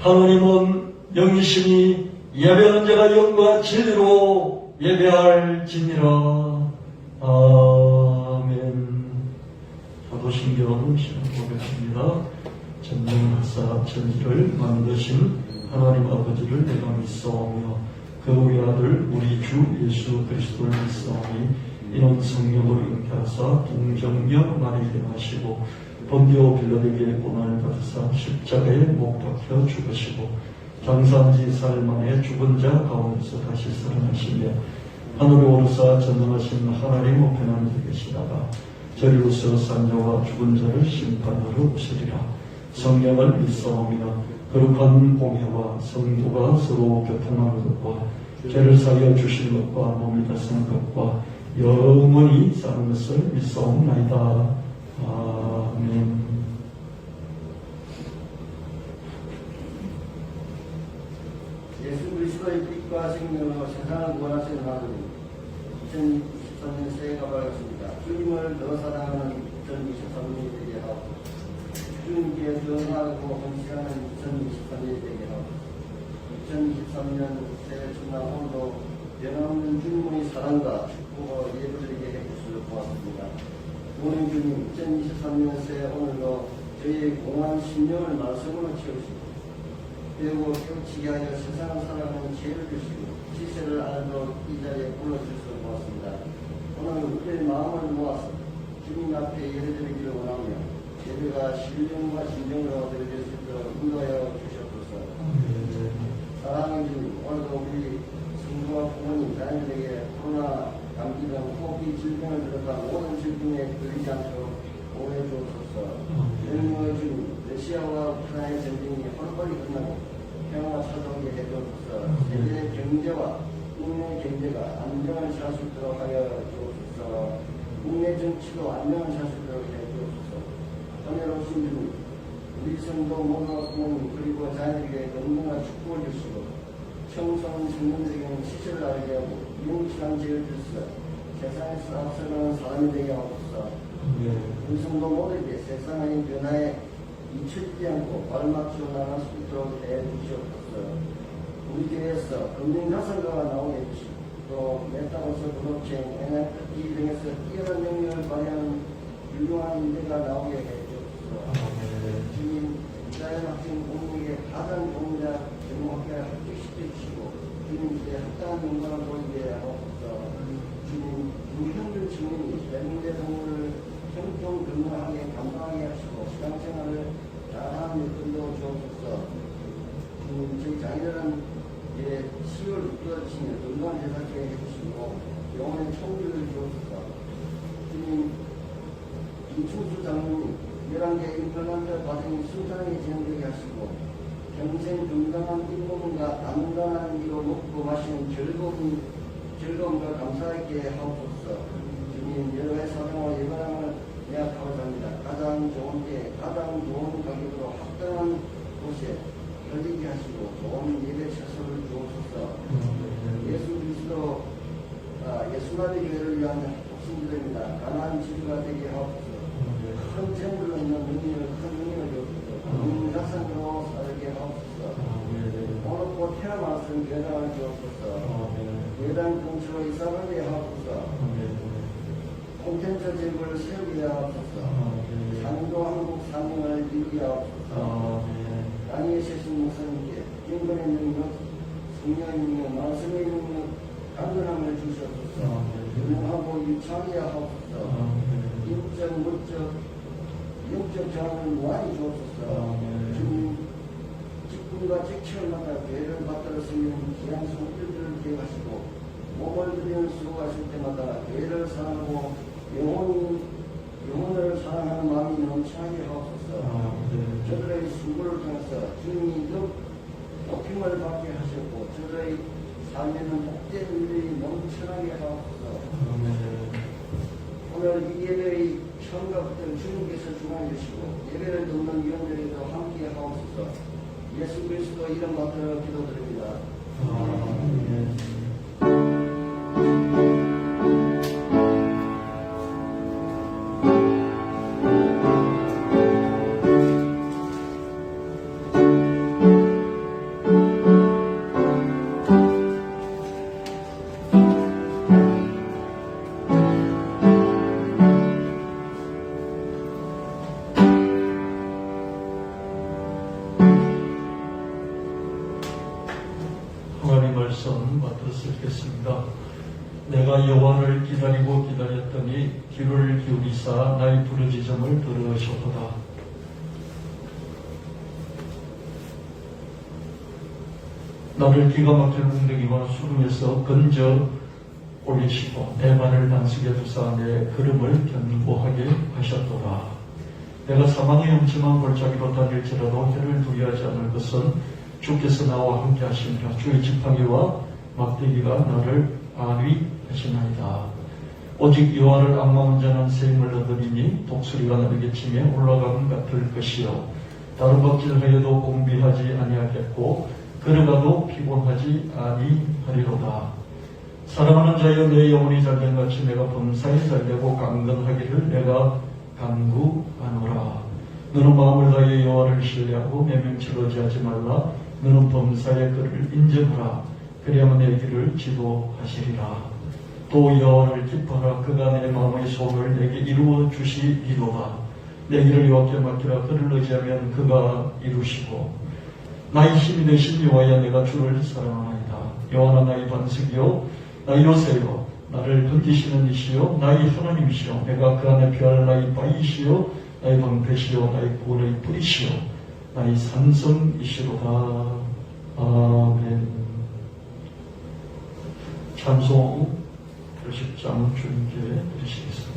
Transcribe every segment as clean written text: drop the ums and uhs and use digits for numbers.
하나님은 영이시니 예배하는 자가 영과 진리로 예배할지니라. 아멘. 사도신경 시작 보겠습니다. 전능하사 천지를 만드신 하나님 아버지를 내가 믿사오며 그 외아들 우리 주 예수 그리스도를 믿사오니 이는 성령으로 잉태하사 동정녀 마리아에게 하시고 본디오 빌라에게 고난을 받으사 십자가에 못 박혀 죽으시고 장사한 지 4일 만에 죽은 자 가운데서 다시 살아나시며 하늘에 오르사 전능하신 하나님 우편한 데 계시다가 저리로서 산자와 죽은 자를 심판하러 오시리라. 성령을 믿사오며 거룩한 공회와 성도가 서로 교통하는 것과 죄를 사하여 주시는 것과 몸이 다스리는 것과 영원히 사는 것을 믿사옵나이다. 아멘. 예수 그리스도의 빛과 생명으로 세상을 구원하시는 하나님, 2023년 새해가 밝았습니다. 주님을 더 사랑하는 2023년이 되게 하고 주님께 더 나아가고 헌신하는 2023년이 되게 하고 2023년 새해 첫날 오늘도 변함없는 주님의 사랑과 축복을 예배드리게 해주셔서 고맙습니다. 오늘 주님 2023년 새해 오늘도 저희의 공한 심령을 말씀으로 채우시고 배우고 깨우치게 하여 세상을 살아가는 지혜를 주시고 지세를 알도록 이 자리에 불러주셔서 고맙습니다. 오늘 우리의 마음을 모아서 주님 앞에 예배드리기를 원하며 예배가 신령과 진정으로 드려질 수 있도록 인도하여 주시옵소서. 사랑하는 주님, 오늘도 우리 성도와 부모님, 자녀들에게 코로나, 감기 등 호흡기 질병을 비롯한 모든 질병에 걸리지 않도록 보호해 주옵소서. 영광의 주님, 러시아와 우크라이나 전쟁이 빨리 끝나고 평화가 찾아오게 해주옵소서. 세계의 경제와 국내 경제가 안정을 찾을 수 있도록 하여 주옵소서. 국내 정치도 안정을 찾을 수 있도록 해 주옵소서. 은혜로우신 주님, 우리 성도 모두 부모님 그리고 자녀에게 건강한 축복을 주시고 청소년 청년들에게는 시절을 알게 하고 유용시간 지을 주시어 세상에서 앞서가는 사람이 되게 하옵소서. 우리 성도 모두에게 세상의 변화에 미치지 않고 발맞추어 나갈 수 있도록 해 주시옵소서. 우리 교회에서 금융자산가가 나오게 해주시고 또 메타버스 블록체인, NFT 등에서 뛰어난 능력을 발휘하는 유용한 인재가 나오게 해 주옵소서. 주님, 이스라엘 학생 공부에게 가장 좋은 자 정확하게 합격시켜 주시고 주님께 합당한 영광을 보이게 하옵소서. 주님, 우리 현존 증인이 대중대 동물을 형통 근무하게 감당하게 하시고 신앙생활을 잘하는 일들도 주옵소서. 주님, 저희 자녀들은 10월 이끌어주시며 건강한 제사케 해주시고 영혼의 총기를 주옵소서. 주님, 이충수 장로님 11개 임플란트 과정이 순탄하게 진행되게 하시고 평생 건강한 인공과 단단한 이로 먹고 마시는 즐거움과 감사하게 하옵소서. 주님, 여러 해 사정과 예방을 예약하고자 합니다. 가장 좋은 때, 가장 좋은 가격으로 합당한 곳에 열리게 하시고 좋은 예배 처소를 주옵소서. 예수 그리스도 예수나리 교회를 위한 복신기도입니다. 가난한 지주가 되게 하옵소서. 큰 재물로 있는 능력을 큰 능력을 주옵소서. 자산으로 살게 하옵소서. 오늘 곧 태어났은 교단을 주옵소서. 교단 근처로 이사하게 하옵소서. 콘텐츠 제국을 세우게 하옵소서. 상도 한국 상명을 이루게 하옵소서. 땅에 세신 목사님께 인권의 능력, 성령의 능력, 말씀의 능력, 강건함을 주시옵소서. 유능하고 유창하게 하옵소서. 인적, 물적, 영적 자원을 무한히 주옵소서. 주님, 직분과 직책을 맡아 교회를 받들어 섬기는 귀한 성도들을 기억하시고 몸을 들이는 수고하실 때마다 교회를 사랑하고 영혼을 사랑하는 마음이 넘쳐나게 하옵소서. 저들의 수고를 통해서 주님이 더 높임을 받게 하셨고 저들의 삶에는 복된 일들이 넘쳐나게 하옵소서. 오늘 이 예배의 처음부터 주님께서 중앙에 계시고 예배를 돕는 위원들에게도 함께 하옵소서. 예수 그리스도 이름 받들어 기도드립니다. 말씀 받들었겠습니다. 내가 여호와를 기다리고 기다렸더니 귀를 기울이사 나의 부르짖음을 들으셨도다. 나를 기가 막힐 웅덩이와 수름에서 건져 올리시고 내 발을 단속에 두사 내 걸음을 견고하게 하셨도다. 내가 사망의 음침한 골짜기로 다닐지라도 해를 두려워하지 않을 것은 주께서 나와 함께 하시니라. 주의 지팡이와 막대기가 나를 안위하시나이다. 오직 여호와를 앙망한 자는 새 힘을 얻으리니 독수리가 나르게 치며 올라가는 같을 것이요 다른 박질하여도 공비하지 아니하겠고 걸어가도 피곤하지 아니하리로다. 사랑하는 자여 내 영혼이 잘된 같이 내가 범사에 잘되고 강건하기를 내가 간구하노라. 너는 마음을 다해 여호와를 신뢰하고 내 명치를 의지하지 말라. 너는 범사의 그를 인정하라. 그리하면 내 길을 지도하시리라. 또 여호와를 기뻐하라. 그가 내 마음의 소원을 내게 이루어 주시리로다. 내 길을 여호와께 맡기라. 그를 의지하면 그가 이루시고 나의 힘이 되신 여호와여 내가 주를 사랑하나이다. 여호와는 나의 반석이요 나의 요새요 나를 건지시는 이시요 나의 하나님이시요 내가 그 안에 피할 나의 바위시요 나의 방패시요 나의 구원의 뿌리시요 나의 산성이시로다. 아멘. 찬송 80장 주님께 드리시겠습니다.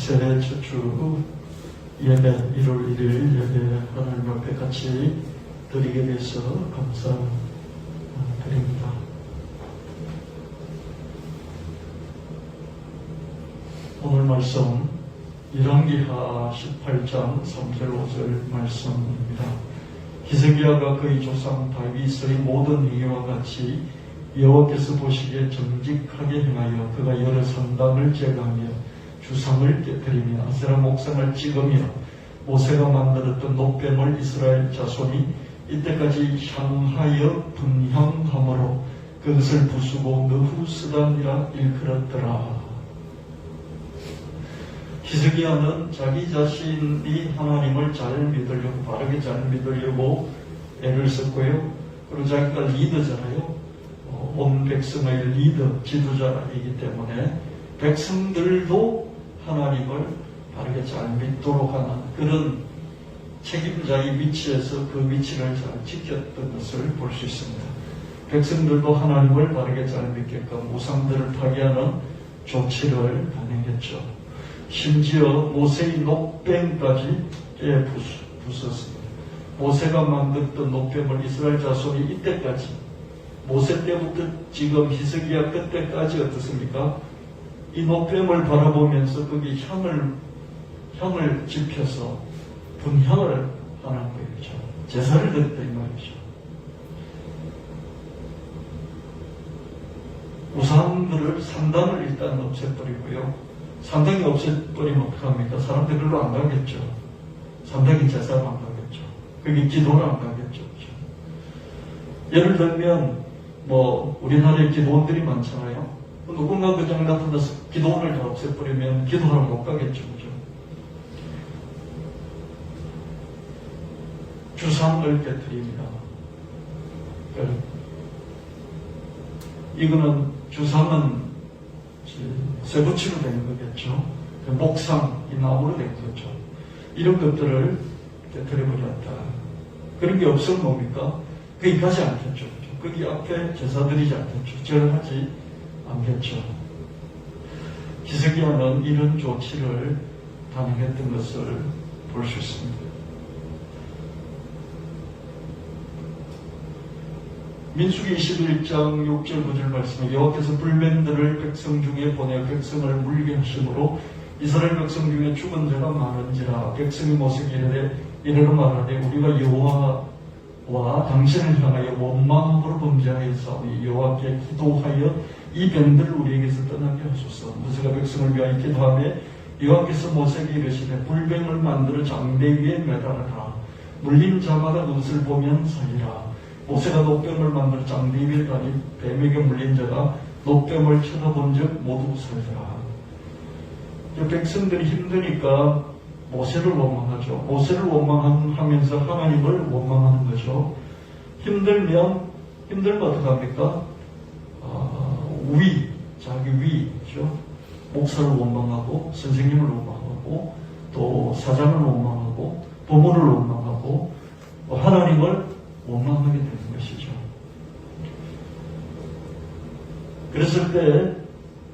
세례 첫주 예배 1월 1일 예배 하나님 앞에 같이 드리게 돼서 감사드립니다. 오늘 말씀 열왕기하 18장 3절 5절 말씀입니다. 히스기야가 그의 조상 다윗의 모든 행위와 같이 여호와께서 보시기에 정직하게 행하여 그가 여러 산당을 제거하며 주상을 깨뜨리며 아세라 목상을 찍으며 모세가 만들었던 노뱀을 이스라엘 자손이 이때까지 향하여 분향함으로 그것을 부수고 느후스단이라 일컬었더라. 히스기야는 자기 자신이 하나님을 잘 믿으려고 바르게 잘 믿으려고 애를 썼고요. 그리고 자기가 리더잖아요. 온 백성의 리더, 지도자이기 때문에 백성들도 하나님을 바르게 잘 믿도록 하는 그런 책임자의 위치에서 그 위치를 잘 지켰던 것을 볼 수 있습니다. 백성들도 하나님을 바르게 잘 믿게끔 우상들을 파괴하는 조치를 단행했죠. 심지어 모세의 녹뱀까지 깨 부쉈습니다. 모세가 만들었던 녹뱀을 이스라엘 자손이 이때까지, 모세 때부터 지금 히스기야 그때까지 어떻습니까? 이 녹뱀을 바라보면서 거기 향을 집혀서 분향을 하는 거죠. 제사를 드렸다 이 말이죠. 우상들을, 산당을 일단 없애버리고요. 산당이 없애버리면 어떡합니까? 사람들이 별로 안 가겠죠. 산당이 제사를 안 가겠죠. 거기 기도를 안 가겠죠. 그렇죠? 예를 들면 우리나라에 기도원들이 많잖아요. 누군가 그 장 나타나서 기도원을 다 없애버리면 기도를 못 가겠죠. 그죠? 주상을 깨뜨립니다. 이거는 주상은 쇠붙이로 된 거겠죠. 목상, 이 나무로 된 거죠. 이런 것들을 깨뜨려버렸다. 그런 게 없으면 뭡니까? 거기 가지 않겠죠. 거기 앞에 제사 드리지 않겠죠. 절을 하지 않겠죠. 히스기야는 이런 조치를 단행했던 것을 볼 수 있습니다. 민수기 21장 6절 9절 말씀에 여호와께서 불뱀들을 백성 중에 보내 백성을 물게 하심으로 이스라엘 백성 중에 죽은 자가 많은지라. 백성이 모세에게 이르러 말하되 우리가 여호와와 당신을 향하여 원망함으로 범죄하였사오니 여호와께 기도하여 이 뱀들을 우리에게서 떠나게 하소서. 모세가 백성을 위하여 기도하며 여호와께서 모세에게 이르시되 불뱀을 만들어 장대 위에 매달아라. 물린 자마다 그것을 보면 살리라. 모세가 녹뱀을 만들어 장대 위에 달이 뱀에게 물린 자가 녹뱀을 쳐다본 적 모두 살리라. 백성들이 힘드니까 모세를 원망하죠. 모세를 원망하면서 하나님을 원망하는 거죠. 힘들면 어떡합니까? 자기 위죠. 목사를 원망하고, 선생님을 원망하고, 또 사장을 원망하고, 부모를 원망하고, 하나님을 원망하게 되는 것이죠. 그랬을 때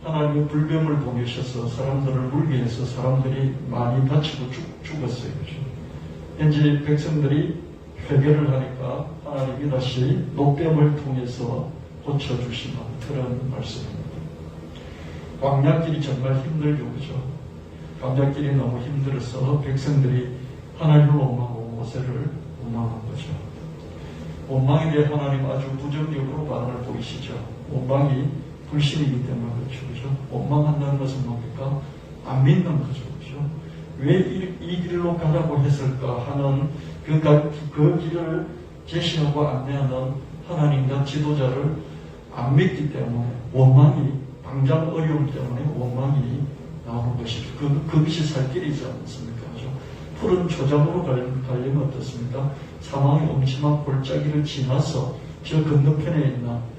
하나님의 불뱀을 보내셔서 사람들을 물게 해서 사람들이 많이 다치고 죽었어요. 그렇죠? 현재 백성들이 회개를 하니까 하나님이 다시 녹뱀을 통해서 고쳐주시는 그런 말씀입니다. 광야길이 정말 힘들죠. 그죠? 광야길이 너무 힘들어서 백성들이 하나님을 원망하고 모세를 원망한 거죠. 원망에 대해 하나님 아주 부정적으로 반응을 보이시죠. 원망이 불신이기 때문에 그렇죠. 그죠? 원망한다는 것은 뭡니까? 안 믿는 거죠. 그죠? 왜 이 길로 가라고 했을까 하는 그 길을 제시하고 안내하는 하나님과 지도자를 안 믿기 때문에 원망이, 당장 어려움 때문에 원망이 나오는 것이죠. 그것이 살 길이지 않습니까? 그죠? 푸른 초장으로 가려면 어떻습니까? 사망의 엄침한 골짜기를 지나서 저 건너편에 있는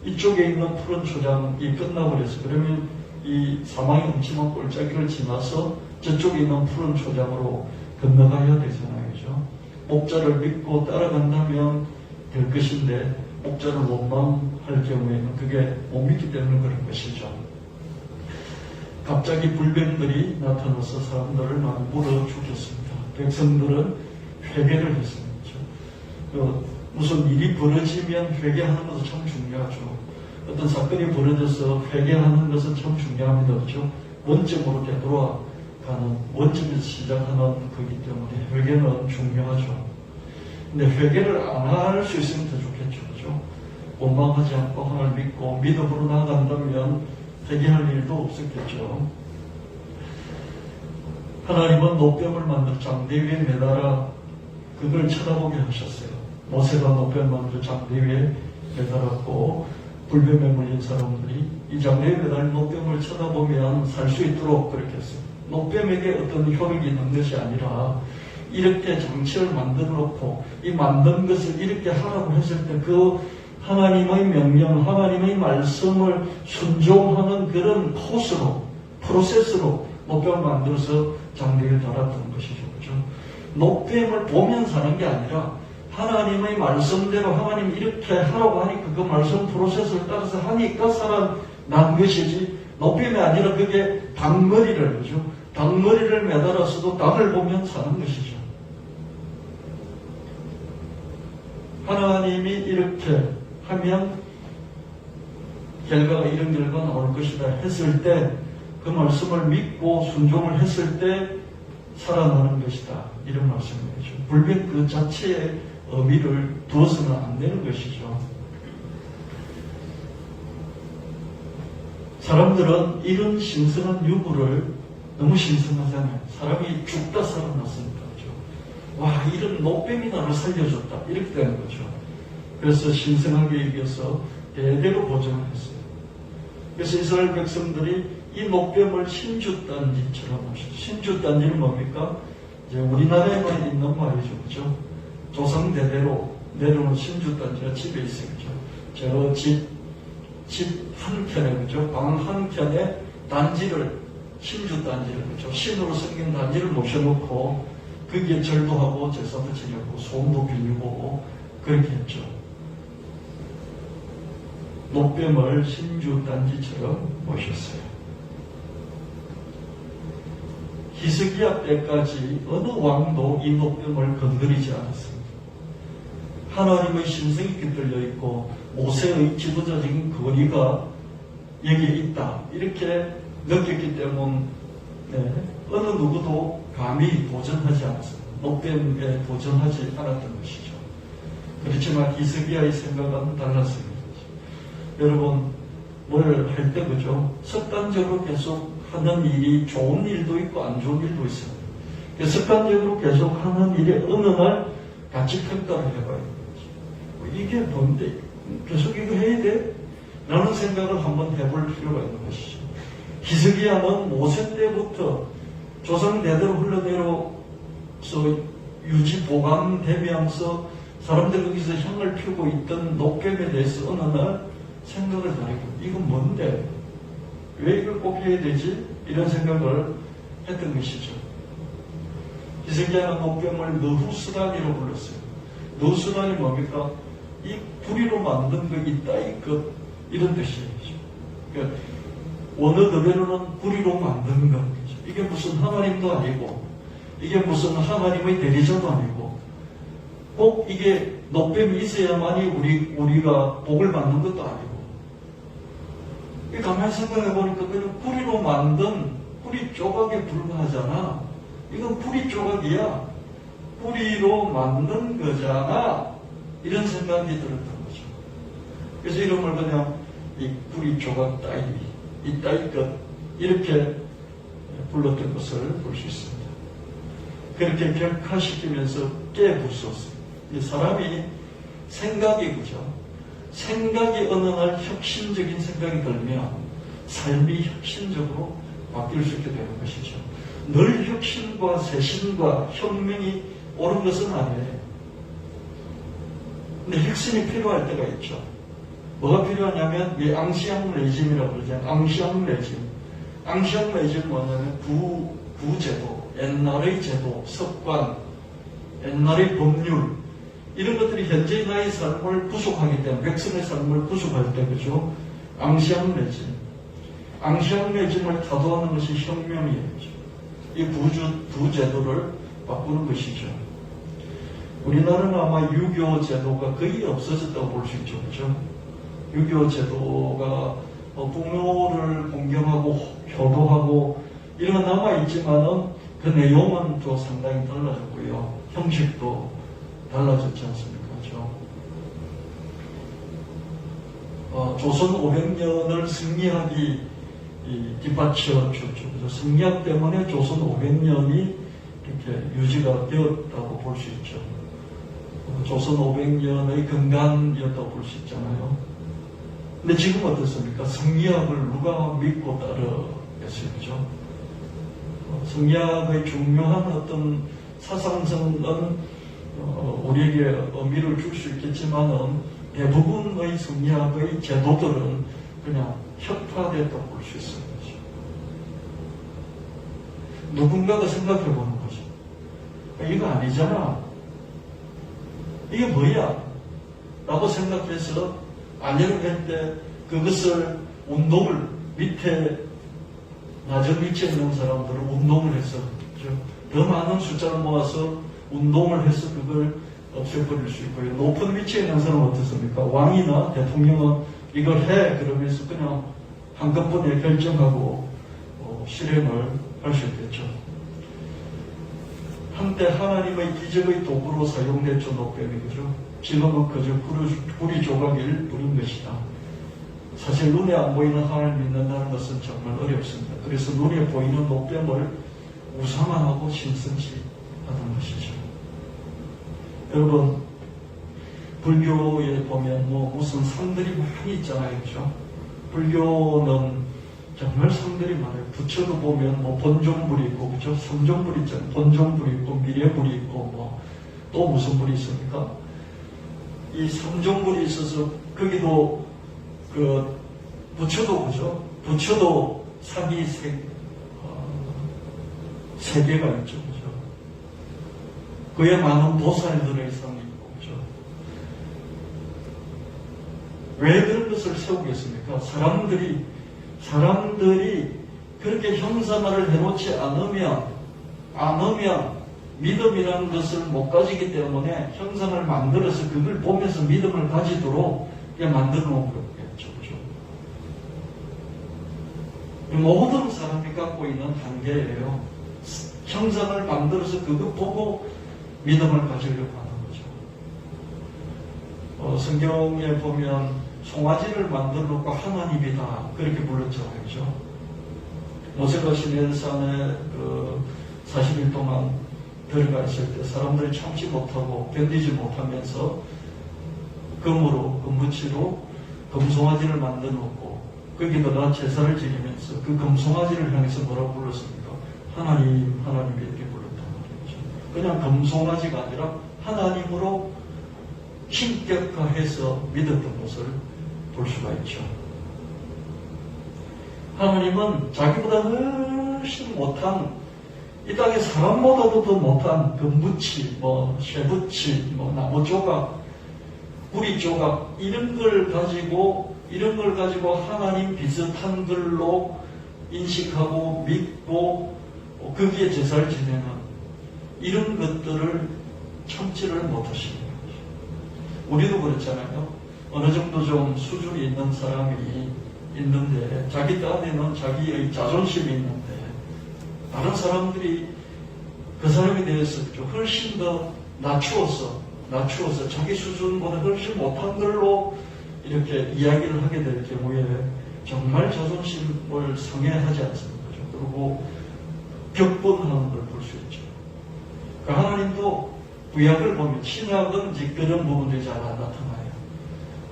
이쪽에 있는 푸른 초장이 끝나버려서 그러면 이 사망의 엄침한 골짜기를 지나서 저쪽에 있는 푸른 초장으로 건너가야 되잖아요. 그죠? 목자를 믿고 따라간다면 될 것인데 목자를 원망할 경우에는 그게 못 믿기 때문에 그런 것이죠. 갑자기 불뱀들이 나타나서 사람들을 많이 물어 죽였습니다. 백성들은 회개를 했습니다. 무슨 일이 벌어지면 회개하는 것은 참 중요하죠. 어떤 사건이 벌어져서 회개하는 것은 참 중요합니다. 그렇죠? 원점으로 되돌아가는, 원점에서 시작하는 거기 때문에 회개는 중요하죠. 근데 회개를 안 할 수 있으면 더 좋겠죠. 그죠? 원망하지 않고 하나님을 믿고 믿음으로 나아간다면 회개할 일도 없었겠죠. 하나님은 녹뱀을 만들어 장대 위에 매달아 그걸 쳐다보게 하셨어요. 모세가 녹뱀을 만들어 장대 위에 매달았고 불뱀에 물린 사람들이 이 장대에 매달린 녹뱀을 쳐다보면 살 수 있도록 그렇게 했어요. 녹뱀에게 어떤 효력이 있는 것이 아니라 이렇게 장치를 만들어 놓고 이 만든 것을 이렇게 하라고 했을 때 그 하나님의 명령, 하나님의 말씀을 순종하는 그런 코스로, 프로세스로 녹뱀을 만들어서 장대에 달았던 것이죠. 그렇죠? 녹뱀을 보면 사는 게 아니라 하나님의 말씀대로 하나님 이렇게 하라고 하니까 그 말씀 프로세스를 따라서 하니까 살아난 것이지 높임이 아니라 그게 닭머리를 그죠? 닭머리를 매달아서도 닭을 보면 사는 것이죠. 하나님이 이렇게 하면 결과가 이런 결과가 나올 것이다 했을 때 그 말씀을 믿고 순종을 했을 때 살아나는 것이다. 이런 말씀이죠. 불변 그 자체의 의미를 두어서는 안 되는 것이죠. 사람들은 이런 신선한 유부를 너무 신선하잖아요. 사람이 죽다 살아났으니까. 와, 이런 노뱀이 나를 살려줬다. 이렇게 되는 거죠. 그래서 신성하게 여겨서 대대로 보존을 했어요. 그래서 이스라엘 백성들이 이 노뱀을 신주단지처럼 하셨어요. 신주단지는 뭡니까? 이제 우리나라에만 있는 말이죠. 그죠? 조상 대대로 내려오는 신주단지가 집에 있어요. 그죠? 집 한켠에, 그죠? 방 한켠에 단지를, 신주단지를, 그죠? 신으로 생긴 단지를 모셔놓고 거기에 절도 하고 제사도 지내고 소음도 빌리고 그렇게 했죠. 노뱀을 신주단지처럼 모셨어요. 히스기야 때까지 어느 왕도 이 노뱀을 건드리지 않았습니다. 하나님의 신성이 깃들려 있고 모세의 지도자적인 거리가 여기에 있다. 이렇게 느꼈기 때문에 어느 누구도 감히 도전하지 않았습니다. 노뱀에 도전하지 않았던 것이죠. 그렇지만 히스기야의 생각은 달랐습니다. 여러분, 뭘 할 때 그죠? 습관적으로 계속 하는 일이 좋은 일도 있고 안 좋은 일도 있어요. 습관적으로 계속 하는 일에 어느 날 같이 평가를 해봐야 되는 거죠. 이게 뭔데? 계속 이거 해야 돼? 라는 생각을 한번 해볼 필요가 있는 것이죠. 히스기야는 모세 때부터 조상 대대로 흘러내려서 유지 보관되면서 사람들이 거기서 향을 피우고 있던 노뱀에 대해서 어느 날 생각을 하고 이건 뭔데? 왜 이걸 꼭 해야 되지? 이런 생각을 했던 것이죠. 히스기야는 노뱀을 느후스라니로 불렀어요. 느후스라니 뭡니까? 이 부리로 만든 거 있다 이것 이런 뜻이죠. 그러니까 원어대로는 부리로 만든 것. 이게 무슨 하나님도 아니고 이게 무슨 하나님의 대리자도 아니고 꼭 이게 노뱀이 있어야만이 우리가 복을 받는 것도 아니고 가만히 생각해 보니까 그냥 뿌리로 만든 뿌리 조각에 불과하잖아. 이건 뿌리 조각이야. 뿌리로 만든 거잖아. 이런 생각이 들었던 거죠. 그래서 이런 걸 그냥 이 뿌리 조각 따위, 이 따위 것 이렇게 불렀던 것을 볼 수 있습니다. 그렇게 격화시키면서 깨부수었어요. 사람이 생각이 그죠? 생각이 어느 날 혁신적인 생각이 들면 삶이 혁신적으로 바뀔 수 있게 되는 것이죠. 늘 혁신과 쇄신과 혁명이 옳은 것은 아니에요. 근데 혁신이 필요할 때가 있죠. 뭐가 필요하냐면 이 앙시앙 레짐이라고 그러잖아요. 앙시앙 레짐. 앙시앙 레짐은 뭐냐면 구제도, 옛날의 제도, 습관, 옛날의 법률 이런 것들이 현재의 나의 삶을 부속하기 때문에 백성의 삶을 부속할 때 그죠? 앙시앙 레짐. 앙시앙 레짐을 타도하는 것이 혁명이에요. 이 부제도를 바꾸는 것이죠. 우리나라는 아마 유교 제도가 거의 없어졌다고 볼 수 있죠. 그죠? 유교 제도가 부모를 공경하고 효도하고 이런 건 남아있지만은 그 내용은 또 상당히 달라졌고요. 형식도 달라졌지 않습니까? 그렇죠? 조선 500년을 승리하기 뒷받쳐줬죠. 승리학 때문에 조선 500년이 이렇게 유지가 되었다고 볼 수 있죠. 조선 500년의 근간이었다고 볼 수 있잖아요. 근데 지금 어떻습니까? 승리학을 누가 믿고 따르겠어요? 그죠? 승리학의 중요한 어떤 사상성은 우리에게 의미를 줄 수 있겠지만은 대부분의 승리학의 제도들은 그냥 혁파됐다고 볼 수 있어요. 누군가가 생각해 보는 거죠. 이거 아니잖아. 이게 뭐야? 라고 생각해서 안내를 할 때 그것을 운동을 밑에 낮은 위치에 있는 사람들은 운동을 해서 그렇죠? 더 많은 숫자를 모아서 운동을 해서 그걸 없애버릴 수 있고요. 높은 위치에 있는 사람은 어떻습니까? 왕이나 대통령은 이걸 해 그러면서 그냥 한꺼번에 결정하고 실행을 할 수 있겠죠. 한때 하나님의 기적의 도구로 사용됐죠. 노뱀이 그죠? 지금은 그저 구리 조각일 뿐인 것이다. 사실 눈에 안 보이는 하나님을 믿는다는 것은 정말 어렵습니다. 그래서 눈에 보이는 노뱀을 우상화하고 신성시 하는 것이죠. 여러분, 불교에 보면 무슨 상들이 많이 있잖아요. 그죠? 불교는 정말 상들이 많아요. 부처도 보면 본종불이 있고, 그죠? 성종불이 있잖아요. 본종불이 있고, 미래불이 있고, 또 무슨 불이 있습니까? 이 성종불이 있어서, 거기도, 부처도, 그죠? 부처도 상이 세 개가 있죠. 그죠? 그에 많은 보살들의 상이 있고, 그죠? 왜 그런 것을 세우겠습니까? 사람들이 그렇게 형상화를 해놓지 않으면 믿음이라는 것을 못 가지기 때문에 형상을 만들어서 그걸 보면서 믿음을 가지도록 만들어 놓은 거겠죠. 그죠? 모든 사람이 갖고 있는 한계예요. 형상을 만들어서 그거 보고 믿음을 가지려고 하는 거죠. 성경에 보면 송아지를 만들어 놓고 하나님이다 그렇게 불렀잖아요. 그죠? 모세가 시내산에 40일 동안 들어가 있을 때 사람들이 참지 못하고 견디지 못하면서 금무치로 금송아지를 만들어 놓고 거기다가 제사를 지내면서 그 금송아지를 향해서 뭐라고 불렀습니까? 하나님 이렇게 불렀단 말이죠. 그냥 금송아지가 아니라 하나님으로 신격화해서 믿었던 것을 볼 수가 있죠. 하나님은 자기보다 훨씬 못한, 이 땅에 사람보다도 더 못한 금붙이, 쇠붙이, 나무 조각, 구리 조각, 이런 걸 가지고 하나님 비슷한 걸로 인식하고 믿고 거기에 제사를 지내는 이런 것들을 참지를 못하시는 거죠. 우리도 그렇잖아요. 어느 정도 좀 수준이 있는 사람이 있는데 자기 딴에는 자기의 자존심이 있는데 다른 사람들이 그 사람에 대해서 훨씬 더 낮추어서 자기 수준보다 훨씬 못한 걸로 이렇게 이야기를 하게 될 경우에 정말 자존심을 상해하지 않습니까? 그리고 격분하는 걸 볼 수 있죠. 그러니까 하나님도 구약을 보면 신약은 이제 그런 부분들이 잘 안 나타나요.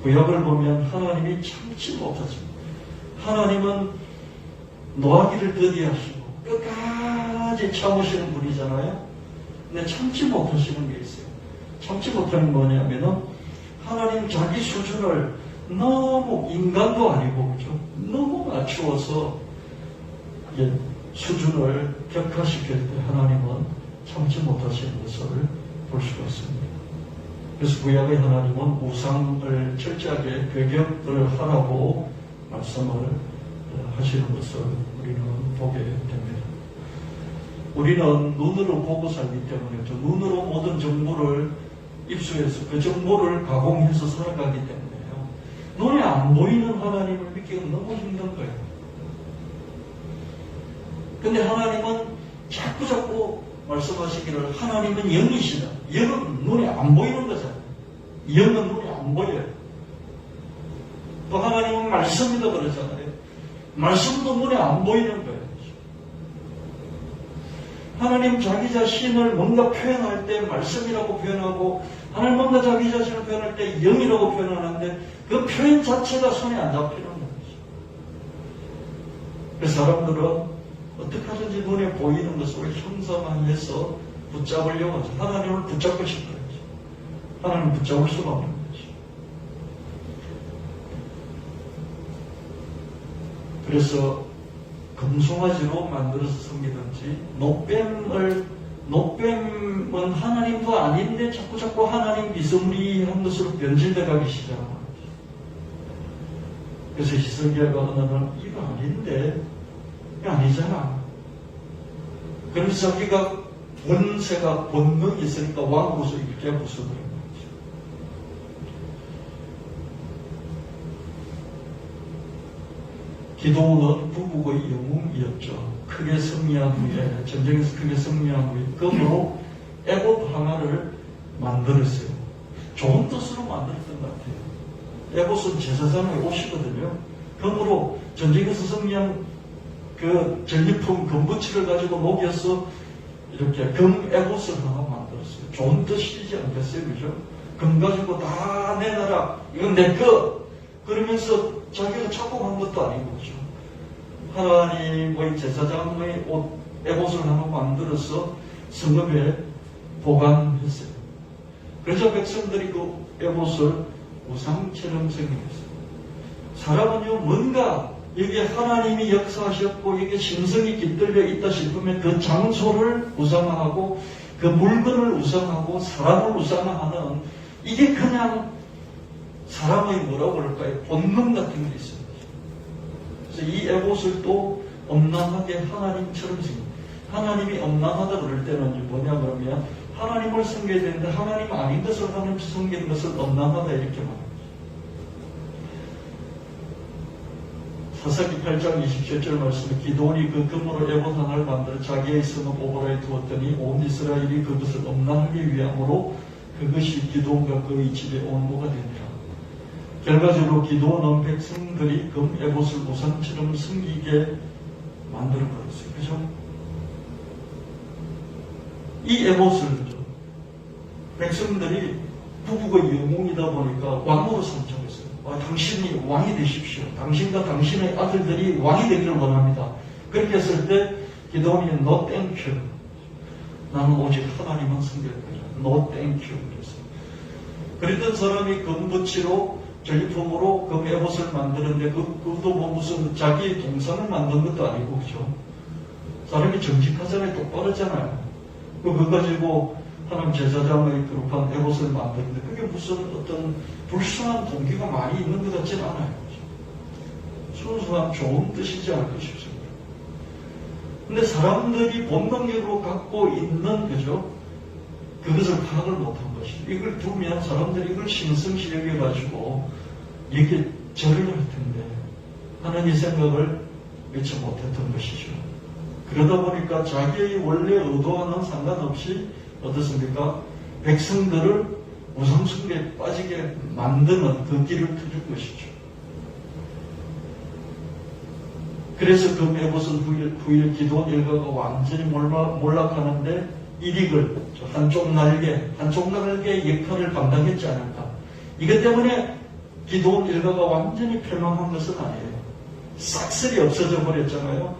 구약을 보면 하나님이 참지 못하십니다. 하나님은 노하기를 더디하시고 끝까지 참으시는 분이잖아요. 근데 참지 못하시는 게 있어요. 참지 못하는 뭐냐면은 하나님 자기 수준을 너무 인간도 아니고 그죠? 너무 낮추어서 수준을 격화시킬 때 하나님은 참지 못하시는 것을 볼 수가 있습니다. 그래서 구약의 하나님은 우상을 철저하게 배격을 하라고 말씀을 하시는 것을 우리는 보게 됩니다. 우리는 눈으로 보고 살기 때문에 눈으로 모든 정보를 입수해서 그 정보를 가공해서 살아가기 때문에요. 눈에 안 보이는 하나님을 믿기가 너무 힘든 거예요. 근데 하나님은 자꾸 말씀하시기를 하나님은 영이시다. 영은 눈에 안 보이는 거잖아요. 영은 눈에 안 보여요. 또 하나님은 말씀이다 그러잖아요. 말씀도 눈에 안 보이는 거예요. 하나님 자기 자신을 뭔가 표현할 때 말씀이라고 표현하고 하나님 뭔가 자기 자신을 표현할 때 영이라고 표현하는데 그 표현 자체가 손에 안 잡히는 거죠. 그래서 사람들은 어떻게 하든지 눈에 보이는 것을 형상화해서 붙잡으려고 하죠. 하나님을 붙잡고 싶어요. 하나님을 붙잡을 수가 없는 거죠. 그래서 금송아지로 만들어서 섬기든지 노뱀은 하나님도 아닌데 자꾸 하나님 미성리한 것으로 변질돼 가기 시작하는 거죠. 그래서 히스기야가 어느 날 이거 아닌데 이거 아니잖아. 그래서 자기가 본세가 본능이 있으니까 왕으로서 이렇게 부수는 거죠. 기도는 부국의 영웅이었죠. 크게 승리한 후에, 전쟁에서 크게 승리한 후에, 그으로 애봇 하나를 만들었어요. 좋은 뜻으로 만들었던 것 같아요. 애봇은 제사장의 옷이거든요. 그으로 전쟁에서 승리한 그 전리품 금부치를 가지고 녹여서 이렇게 금 애봇을 하나 만들었어요. 좋은 뜻이지 않겠어요? 그죠? 금 가지고 다 내놔라. 이건 내 거. 그러면서 자기가 착복한 것도 아니고, 그죠? 하나님의 제사장의 옷, 애봇을 하나 만들어서 성읍에 보관했어요. 그래서 백성들이 그 애봇을 우상처럼 생각했어요. 사람은요, 뭔가 여기에 하나님이 역사하셨고 여기에 신성이 깃들려 있다 싶으면 그 장소를 우상화하고 그 물건을 우상화하고 사람을 우상화하는 이게 그냥 사람의 뭐라고 그럴까요? 본능 같은 게 있어요. 그래서 이 애봇을 또 엄랑하게 하나님처럼 생깁니다. 하나님이 엄랑하다 그럴 때는 뭐냐 그러면 하나님을 섬겨야 되는데 하나님 아닌 것을 하나님 섬기는 것을 엄랑하다 이렇게 말합니다. 사사기 8장 27절 말씀에 기도원이 그 금으로 애봇 하나를 만들어 자기의 성읍 오보라에 두었더니 온 이스라엘이 그것을 엄랑하기 위함으로 그것이 기도원과 그의 집의 온모가 되니라. 결과적으로 기도원은 백성들이 금 애봇을 우상처럼 섬기게 만들어버렸어요. 그죠? 이 애봇을 백성들이 부국의 영웅이다 보니까 왕으로 선정했어요. 당신이 왕이 되십시오. 당신과 당신의 아들들이 왕이 되기를 원합니다. 그렇게 했을 때 기도원이 No thank you. 나는 오직 하나님만 섬길 거야. No thank you. 그랬던 사람이 금붙이로 전리품으로 금 애봇을 만드는데 그것도 뭐 무슨 자기 동상을 만든 것도 아니고 그죠? 사람이 정직하잖아요. 똑바르잖아요. 그거 가지고 하나님 제사장의 그룹한 애봇을 만드는데 그게 무슨 어떤 불순한 동기가 많이 있는 것 같지는 않아요. 그죠? 순수한 좋은 뜻이지 않을까 싶습니다. 근데 사람들이 본능적으로 갖고 있는 그죠? 그것을 파악을 못한 것이죠. 이걸 두면 사람들이 이걸 신성시 여겨가지고 이렇게 절을 할 텐데 하나님 생각을 미처 못했던 것이죠. 그러다 보니까 자기의 원래 의도와는 상관없이 어떻습니까? 백성들을 우상숭배에 빠지게 만드는 그 길을 터준 것이죠. 그래서 그 애봇은 후일 기도원 일가가 완전히 몰락하는데 일익을 한쪽 날개 역할을 감당했지 않을까. 이것 때문에 기도원 일가가 완전히 멸망한 것은 아니에요. 싹쓸이 없어져 버렸잖아요.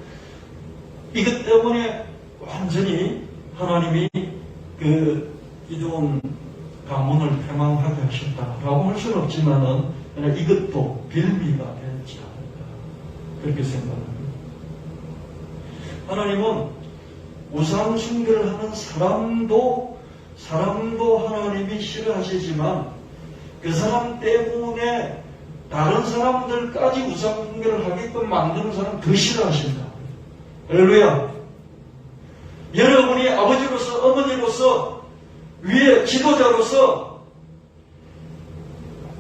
이것 때문에 완전히 하나님이 그 기도원 가문을 패망하게 하셨다라고 할 수는 없지만은 이것도 빌미가 되지 않을까 그렇게 생각합니다. 하나님은 우상 숭배를 하는 사람도 하나님이 싫어하시지만 그 사람 때문에 다른 사람들까지 우상 숭배를 하게끔 만드는 사람 더 싫어하신다. 할렐루야. 여러분이 아버지로서 어머니로서 위에 지도자로서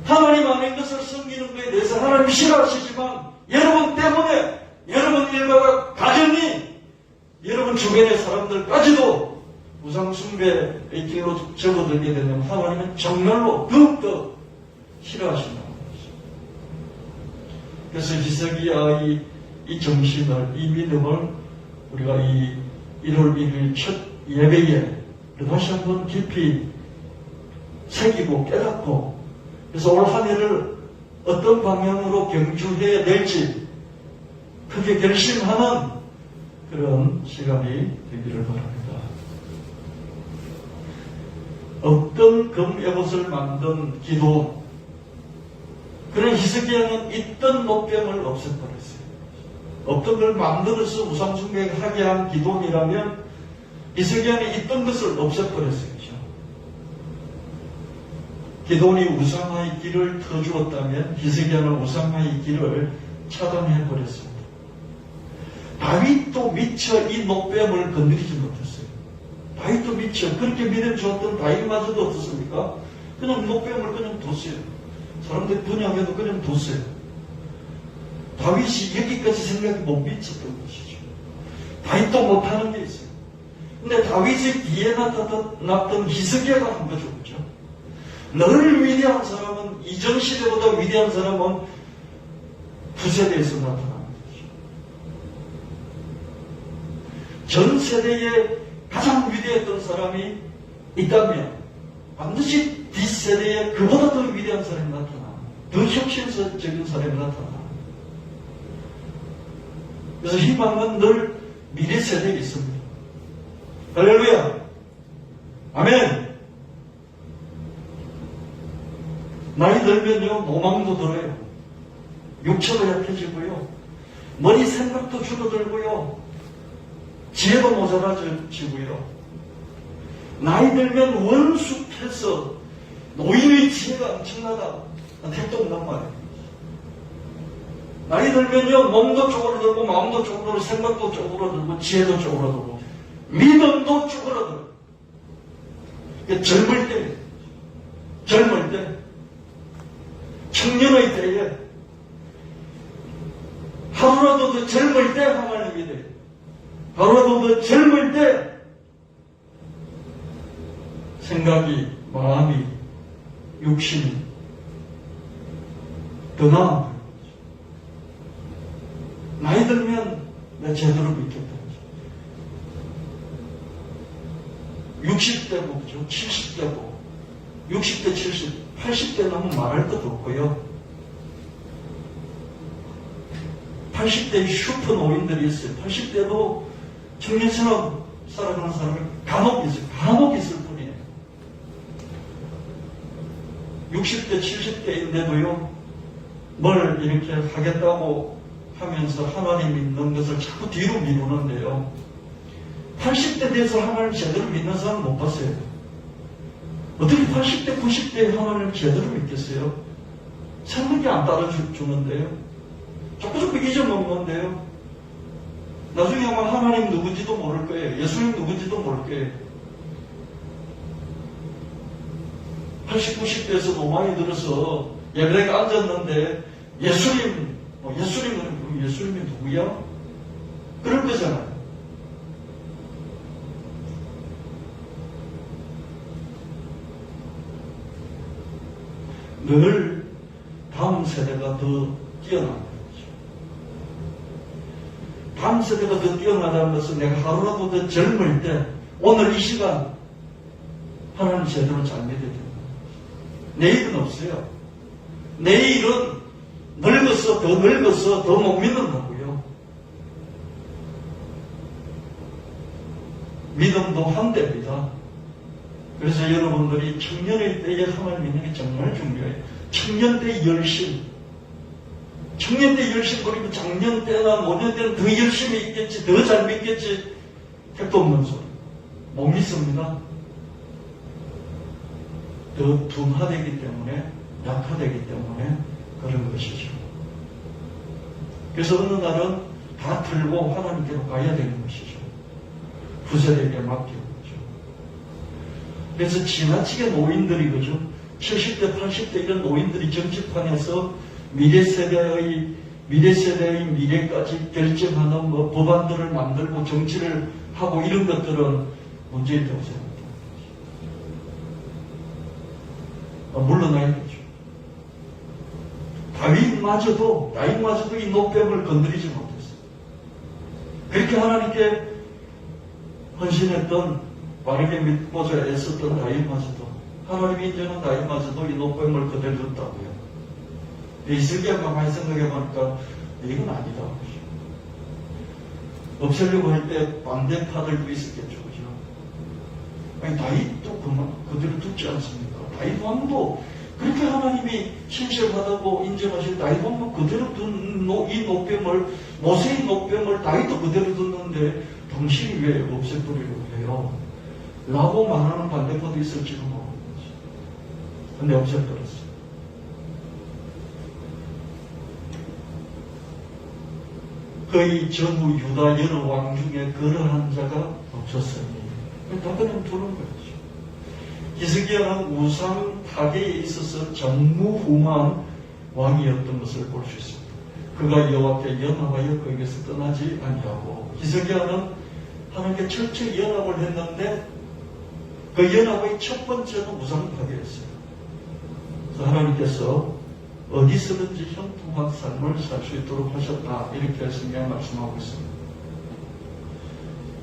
하나님 아닌 것을 섬기는 것에 대해서 하나님이 싫어하시지만 여러분 때문에 여러분 일가가 가정이 여러분 주변의 사람들까지도 우상숭배의 길로 접어들게 되면 하나님은 정말로 더욱더 싫어하신다는 것이죠. 그래서 히스기야의 이 정신을, 이 믿음을 우리가 이 1월 1일 첫 예배에 다시 한번 깊이 새기고 깨닫고 그래서 올 한 해를 어떤 방향으로 경주해야 될지 크게 결심하는 그런 시간이 되기를 바랍니다. 어떤 금 애봇을 만든 기도 그런 히스기야는 있던 노병을 없애버렸어요. 어떤 걸 만들어서 우상숭배하게 한 기도이라면 히스기야는 있던 것을 없애버렸어요. 기도원이 우상의 길을 터주었다면 히스기야는 우상의 길을 차단해 버렸습니다. 다윗도 미처 이 노뱀을 건드리지 못했어요. 다윗도 미처 그렇게 믿음 주었던 다윗마저도 어떻습니까? 그냥 노뱀을 그냥 뒀어요. 사람들이 분양해도 그냥 뒀어요. 다윗이 여기까지 생각이 못 미쳤던 것이죠. 다윗도 못하는 게 있어요. 근데 다윗의 뒤에 나타났던 히스기야가 한 거죠. 그죠? 늘 위대한 사람은, 이전 시대보다 위대한 사람은 후세대에서 나타나는 거죠. 전 세대에 가장 위대했던 사람이 있다면 반드시 뒷세대에 그보다 더 위대한 사람이 나타나, 더 혁신적인 사람이 나타나. 그래서 희망은 늘 미래 세대에 있습니다. 할렐루야. 아멘. 나이 들면요, 노망도 들어요. 육체도 약해지고요. 머리 생각도 줄어들고요. 지혜도 모자라지고요. 나이 들면 원숙해서 노인의 지혜가 엄청나다. 택도 없는 말이에요. 나이 들면요, 몸도 쪼그라들고, 마음도 쪼그라들고, 생각도 쪼그라들고, 지혜도 쪼그라들고, 믿음도 쪼그라들고. 젊을 때, 청년의 때에, 하루라도 더 젊을 때 하나님이 돼. 하루라도 더 젊을 때, 생각이, 마음이, 육신이 더 나은 거예요. 나이 들면 내가 제대로 믿겠다. 60대고, 70대고, 60대, 70, 80대 넘으면 말할 것도 없고요. 80대의 슈퍼 노인들이 있어요. 80대도 청년처럼 살아가는 사람이 간혹 있어요. 간혹 있을 뿐이에요. 60대, 70대인데도요, 뭘 이렇게 하겠다고 하면서 하나님 믿는 것을 자꾸 뒤로 미루는데요. 80대 돼서 하나님 제대로 믿는 사람 못 봤어요. 어떻게 80대, 90대에 하나님을 제대로 믿겠어요? 생각이 안 따라주는데요. 자꾸 잊어먹는데요. 나중에 아마 하나님 누군지도 모를 거예요. 예수님 누군지도 모를 거예요. 80, 90대에서 노망이 들어서 예배가 앉았는데 예수님은 예수님이 누구야? 그럴 거잖아요. 늘 다음 세대가 더 뛰어나는 거죠. 다음 세대가 더 뛰어나다는 것은 내가 하루라도 더 젊을 때, 오늘 이 시간 하나님 제대로 잘 믿어야 된다. 내일은 없어요. 내일은 늙어서 더 못 믿는다고요. 믿음도 한대입니다. 그래서 여러분들이 청년의 때에 하나님 믿는 게 정말 중요해요. 청년 때 열심. 청년 때 열심 그리고 작년 때나 노년 때는 더 열심히 있겠지, 더 잘 믿겠지. 택도 없는 소리. 못 믿습니다. 더 둔하되기 때문에, 약화되기 때문에 그런 것이죠. 그래서 어느 날은 다 들고 하나님께로 가야 되는 것이죠. 후세대에게 맡기고. 그래서 지나치게 노인들이, 그죠? 70대, 80대 이런 노인들이 정치판에서 미래 세대의 미래까지 결정하는 법안들을 만들고 정치를 하고 이런 것들은 문제 있다고 생각합니다. 물러나야겠죠. 다윗마저도 이 노뱀을 건드리지 못했어요. 그렇게 하나님께 헌신했던, 바르게 믿고자 애썼던 다윗마저도, 하나님이 인정한 다윗마저도 이 노뱀을 그대로 뒀다고요. 히스기야가 가만히 생각해보니까 이건 아니다. 없애려고 할 때 반대파들도 있었겠죠. 그죠? 아니, 다윗도 그대로 두지 않습니까? 다윗 왕도 그렇게 하나님이 신실하다고 인정하신 다윗 왕도 그대로 둔 이 노뱀을, 모세의 노뱀을 다윗도 그대로 뒀는데 당신이 왜 없애버리려고 해요? 라고 말하는 반대파도 있을지도 모르는 거죠. 근데 없애버렸어요. 거의 전후 유다 여러 왕 중에 그러한 자가 없었으니 다 그냥 두는 거죠. 히스기야는 우상 타계에 있어서 전무후무한 왕이었던 것을 볼 수 있습니다. 그가 여호와께 연합하여 거기에서 떠나지 아니하고, 히스기야는 하나님께 철저히 연합을 했는데 그 연합의 첫 번째는 우상 타계였어요. 그래서 하나님께서 어디서든지 형통한 삶을 살 수 있도록 하셨다, 이렇게 성경 말씀하고 있습니다.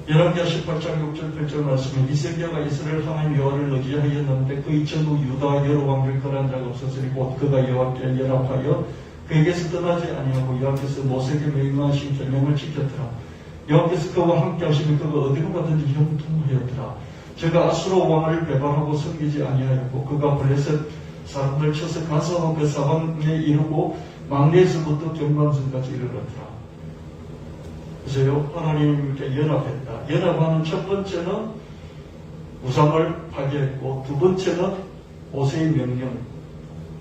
열왕기하 18장 6절 8절 말씀에 히스기야가 이스라엘 하나님 여호와를 의지하였는데 그 이전후 유다 여러 왕을 거란 자가 없었으니 곧 그가 여호와께 연합하여 그에게서 떠나지 아니하고 여호와께서 모세에게 명령하신 계명을 지켰더라. 여호와께서 그와 함께 하시며 그가 어디로 가든지 형통하였더라. 제가 아수르 왕을 배반하고 섬기지 아니하였고 그가 블레셋 사람들 쳐서 가서 그 사방에 이르고 망대에서부터 경방선까지 이르렀더라. 그래서요, 하나님께 연합했다. 연합하는 첫 번째는 우상을 파괴했고, 두 번째는 모세의 명령.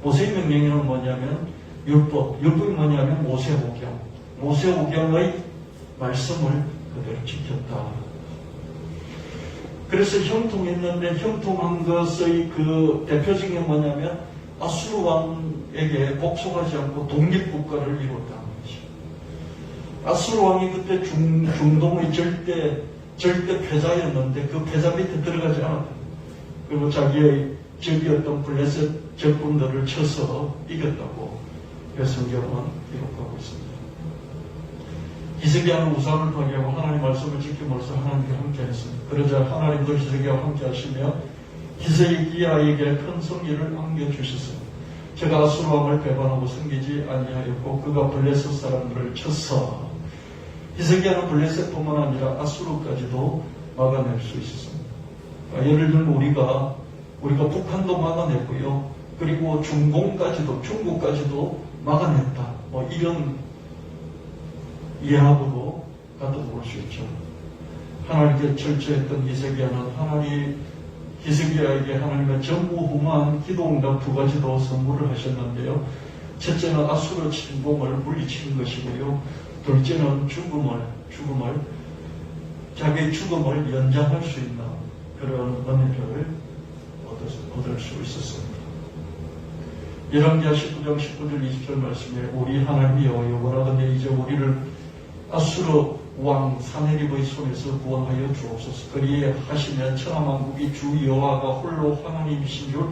모세의 명령은 뭐냐면 율법. 율법이 뭐냐면 모세오경. 모세오경의 말씀을 그대로 지켰다. 그래서 형통했는데 형통한 것의 그 대표적인 게 뭐냐면 아수르 왕에게 복속하지 않고 독립국가를 이뤘다는 것이죠. 아수르 왕이 그때 중동의 절대 패자였는데 그 패자 밑에 들어가지 않았다. 그리고 자기의 적이었던 블레셋 적군들을 쳐서 이겼다고 성경은 기록하고 있습니다. 히스기야는 우상을 파괴하고 하나님 말씀을 지킴으로써 하나님께 함께 했습니다. 그러자 하나님도 히스기야와 함께 하시며 히스기야에게 큰 승리를 안겨주셨습니다. 제가 아수르 왕을 배반하고 섬기지 아니하였고 그가 블레셋 사람들을 쳤어. 히스기야는 블레셋뿐만 아니라 아수르까지도 막아낼 수 있었습니다. 예를 들면 우리가 북한도 막아냈고요. 그리고 중국까지도 막아냈다. 이런 이해하고도 가도 볼 수 있죠. 하나님께 철저했던 히스기야는 히스기야에게 하나님의 전무후무한 기도응답 두 가지도 선물을 하셨는데요. 첫째는 아수르 침공을 물리친 것이고요. 둘째는 자기의 죽음을 연장할 수 있는 그런 은혜를 얻을 수 있었습니다. 열왕기하 19장 19절 20절 말씀에 우리 하나님이 여호와라건대 이제 우리를 아수르 왕 사네립의 손에서 구원하여 주옵소서. 그리에 하시면 천하만국이 주 여호와가 홀로 하나님이신 줄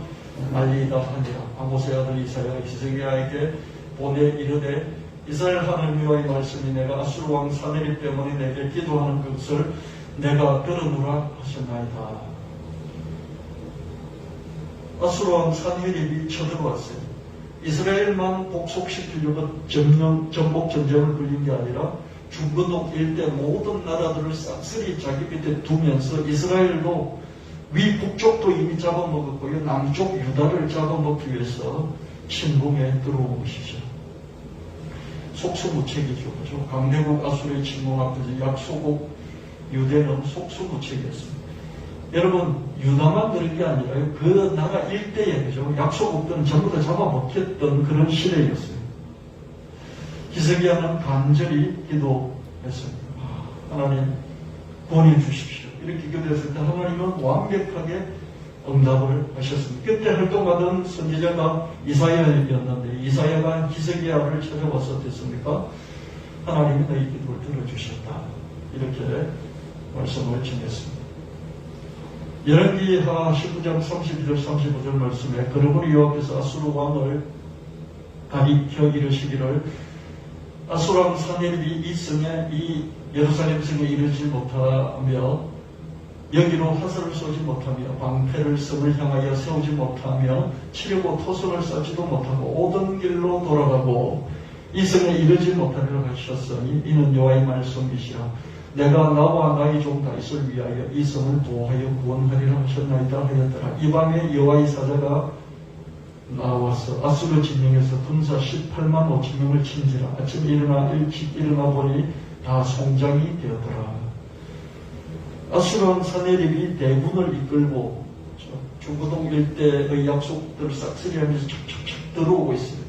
알리이다 하니라. 아모스의 아들 이사야가 히스기야에게 보내 이르되 이스라엘 하나님 여호와의 말씀이 내가 아수르 왕 사네립 때문에 내게 기도하는 것을 내가 들으노라 하셨나이다. 아수르 왕 사네립이 쳐들어왔어요. 이스라엘만 복속시키려고 전복 전쟁을 벌린 게 아니라 중건동 일대 모든 나라들을 싹쓸이 자기 밑에 두면서 이스라엘도 북쪽도 이미 잡아먹었고요. 남쪽 유다를 잡아먹기 위해서 침공에 들어온 것이죠. 속수무책이죠. 그죠? 강대국 아수르의 침공 앞에서 약소국 유대는 속수무책이었습니다. 여러분, 유다만 그런 게 아니라요. 그 나라 일대에, 그죠? 약소국들은 전부 다 잡아먹혔던 그런 시대였어요. 히스기야는 간절히 기도했습니다. 하나님, 구원해 주십시오. 이렇게 기도했을 때 하나님은 완벽하게 응답을 하셨습니다. 그때 활동하던 선지자가 이사야였는데, 이사야가 히스기야를 찾아와서 됐습니까? 하나님이 너희 기도를 들어주셨다. 이렇게 말씀을 전했습니다. 열왕기하 19장 32절 35절 말씀에 그러므로 여호와께서 아수르 왕을 가리켜 이르시기를 아수르 왕 사네립이 이 성에 이 예루살렘 성에 이르지 못하며 여기로 화살을 쏘지 못하며 방패를 성을 향하여 세우지 못하며 치려고 토성을 쌓지도 못하고 오던 길로 돌아가고 이 성에 이르지 못하리라 하셨으니 이는 여호와의 말씀이시라. 내가 나와 나의 종 다윗을 위하여 이 성을 보호하여 구원하리라 하셨나이다 하였더라. 이 밤에 여호와의 사자가 나와서 아수르 진영에서 군사 18만 5천 명을 친지라. 아침에 일찍 일어나 보니 다 송장이 되었더라. 아수르 왕 사네립이 대군을 이끌고 중부동 일대의 약속들을 싹쓸이하면서 척척척 들어오고 있어요.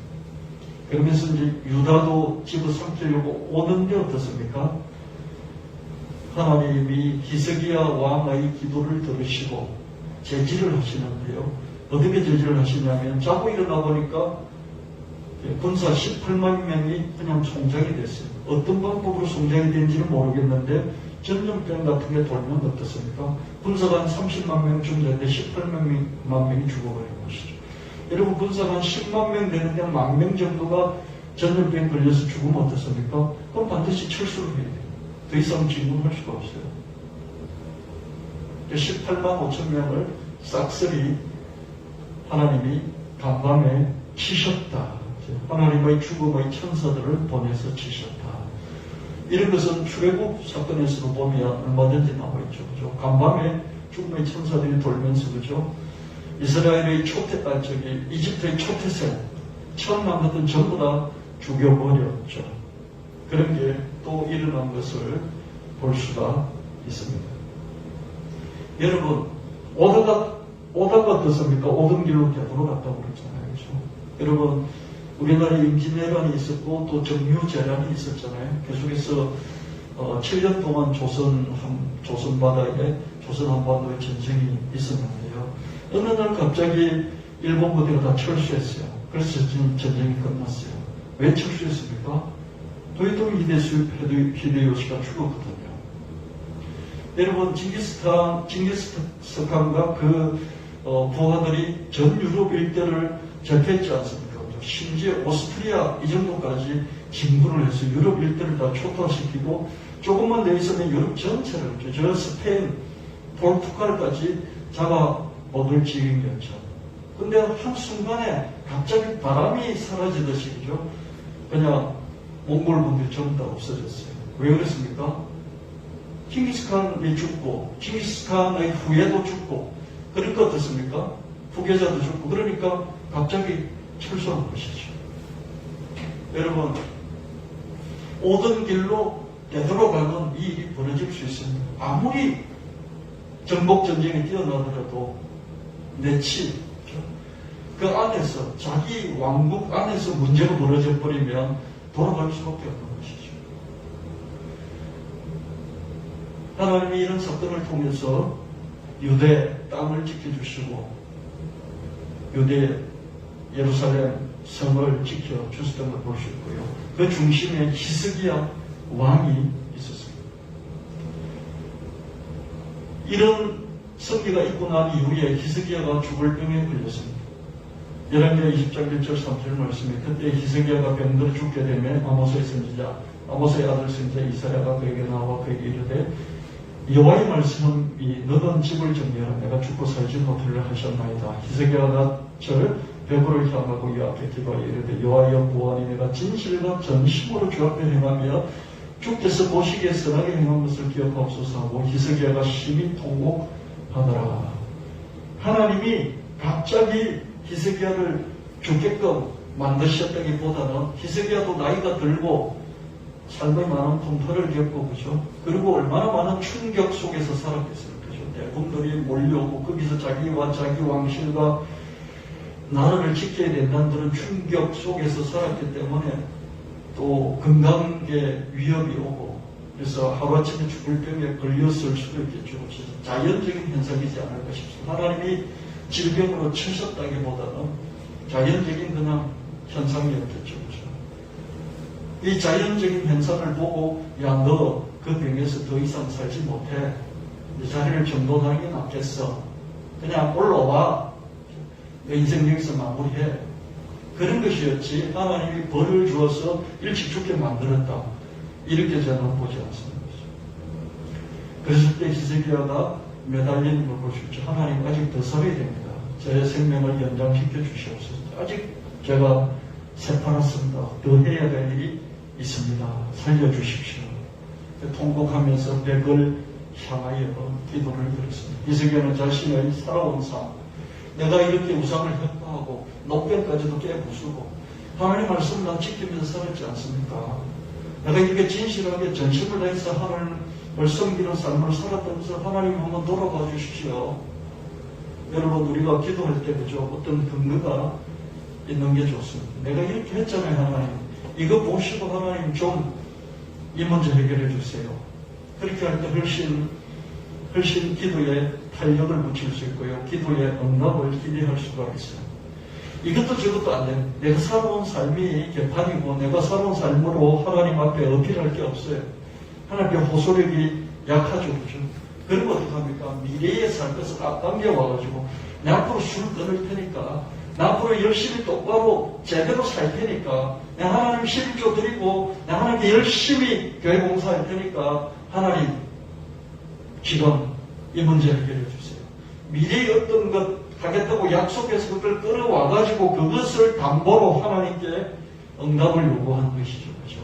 그러면서 이제 유다도 집어삼키려고 오는데 어떻습니까? 하나님이 히스기야 왕의 기도를 들으시고 제지를 하시는데요. 어떻게 제지를 하시냐면 자고 일어나 보니까 군사 18만 명이 그냥 송장이 됐어요. 어떤 방법으로 송장이 된지는 모르겠는데 전염병 같은 게 돌면 어떻습니까? 군사가 한 30만 명 정도 되는데 18만 명이 죽어버린 것이죠. 여러분 군사가 한 10만 명 되는데 1만 명 정도가 전염병 걸려서 죽으면 어떻습니까? 그럼 반드시 철수를 해야 돼요. 더 이상 진군할 수가 없어요. 18만 5천 명을 싹쓸이 하나님이 간밤에 치셨다. 하나님의 죽음의 천사들을 보내서 치셨다. 이런 것은 출애굽 사건에서도 보면 얼마든지 나와 있죠. 그죠? 간밤에 죽음의 천사들이 돌면서 그죠? 이스라엘의 이집트의 초태생 처음 만났던 전부 다 죽여버렸죠. 그런 게 또 일어난 것을 볼 수가 있습니다. 여러분, 오다가 어떻습니까? 오던 길로 되돌아 갔다고 그랬잖아요. 그죠? 여러분, 우리나라에 임진왜란이 있었고 또 정유재란이 있었잖아요. 계속해서 7년 동안 조선 바다에 조선 한반도에 전쟁이 있었는데요. 어느 날 갑자기 일본 부대가 다 철수했어요. 그래서 전쟁이 끝났어요. 왜 철수했습니까? 도요토미 히데요시가 죽었거든요. 여러분 징기스칸과 그 부하들이 전 유럽 일대를 제패했지 않습니까? 심지어 오스트리아 이 정도까지 진군을 해서 유럽 일대를 다 초토화시키고 조금만 더 있으면 유럽 전체를 저 스페인, 포르투갈까지 잡아먹을 지경이었죠. 근데 한순간에 갑자기 바람이 사라지듯이 그죠? 그냥 몽골분들이 전부 다 없어졌어요. 왜 그랬습니까? 징기스칸이 죽고 징기스칸의 후예도 죽고 그러니까 어떻습니까? 후계자도 죽고 그러니까 갑자기 철수한 것이죠. 여러분 오던 길로 되돌아가는 이 일이 벌어질 수 있습니다. 아무리 정복전쟁이 뛰어나더라도 내치 그 안에서 자기 왕국 안에서 문제가 벌어져 버리면 돌아갈 수밖에 없는 것이죠. 하나님이 이런 사건을 통해서 유대 땅을 지켜주시고 유대 예루살렘 성을 지켜주셨던 걸 볼 수 있고요. 그 중심에 히스기야 왕이 있었습니다. 이런 선기가 있고 난 이후에 히스기야가 죽을 병에 걸렸습니다. 열왕기하 20장 1절 3절 말씀에 그때 히스기야가 병들어 죽게 되면 아모스의 선지자 아모스의 아들 선지자 이사야가 그에게 나와 그에게 이르되 여호와의 말씀이 너는 집을 정리하라 내가 죽고 살지 못하리라 하셨나이다. 히스기야가 저를 벽으로 향하고 이 앞에 기도하여 이르되 여호와여 구하니 내가 진실과 전심으로 주 앞에 행하며 주께서 보시기에 선하게 행한 것을 기억하옵소서 하고 히스기야가 심히 통곡하더라. 하나님이 갑자기 히스기야를 죽게끔 만드셨다기보다는 히스기야도 나이가 들고 삶의 많은 풍파를 겪고 그죠? 그리고 얼마나 많은 충격 속에서 살았겠어요. 그죠? 대군들이 몰려오고 거기서 자기와 자기 왕실과 나라를 지켜야 된다는 그런 충격 속에서 살았기 때문에 또 건강에 위협이 오고 그래서 하루아침에 죽을 병에 걸렸을 수도 있겠죠. 자연적인 현상이지 않을까 싶습니다. 하나님이 질병으로 치셨다기보다는 자연적인 그냥 현상이었겠죠. 이 자연적인 현상을 보고 야 너 그 병에서 더 이상 살지 못해. 네 자리를 정돈하는 게 낫겠어. 그냥 올라와. 내 인생 여기서 마무리해. 그런 것이었지 하나님이 벌을 주어서 일찍 죽게 만들었다. 이렇게 저는 보지 않습니다. 그랬을 때 히스기야가 매달리는 걸 볼 수 있죠. 하나님 아직 더 살아야 됩니다. 제 생명을 연장시켜 주시옵소서. 아직 제가 새파랗습니다. 더 해야 될 일이 있습니다. 살려주십시오. 통곡하면서 벽을 향하여 기도를 드렸습니다. 히스기야는 자신의 살아온 삶, 내가 이렇게 우상을 혁파하고 녹변까지도 깨부수고 하나님의 말씀을 난 지키면서 살았지 않습니까? 내가 이렇게 진실하게 전심을 다해서 하나님을 섬기는 삶을 살았다면서 하나님 한번 돌아봐 주십시오. 여러분, 우리가 기도할 때, 그죠? 어떤 근거가 있는 게 좋습니다. 내가 이렇게 했잖아요, 하나님. 이거 보시고 하나님 좀 이 문제 해결해 주세요. 그렇게 할 때 훨씬 기도에 탄력을 붙일 수 있고요. 기도에 응답을 기대할 수가 있어요. 이것도 저것도 안 돼요. 내가 살아온 삶이 개판이고 내가 살아온 삶으로 하나님 앞에 어필할 게 없어요. 하나님께 호소력이 약하죠. 그죠? 그러면 어떡합니까? 미래에 살 것을 앞당겨 와가지고 내 앞으로 술 끊을 테니까 내 앞으로 열심히 똑바로 제대로 살 테니까 내 하나님 11조 드리고 내 하나님께 열심히 교회 봉사할 테니까 하나님 지금 이 문제 해결해 주세요. 미래에 어떤 것 하겠다고 약속해서 그걸 끌어와가지고 그것을 담보로 하나님께 응답을 요구하는 것이죠. 그죠?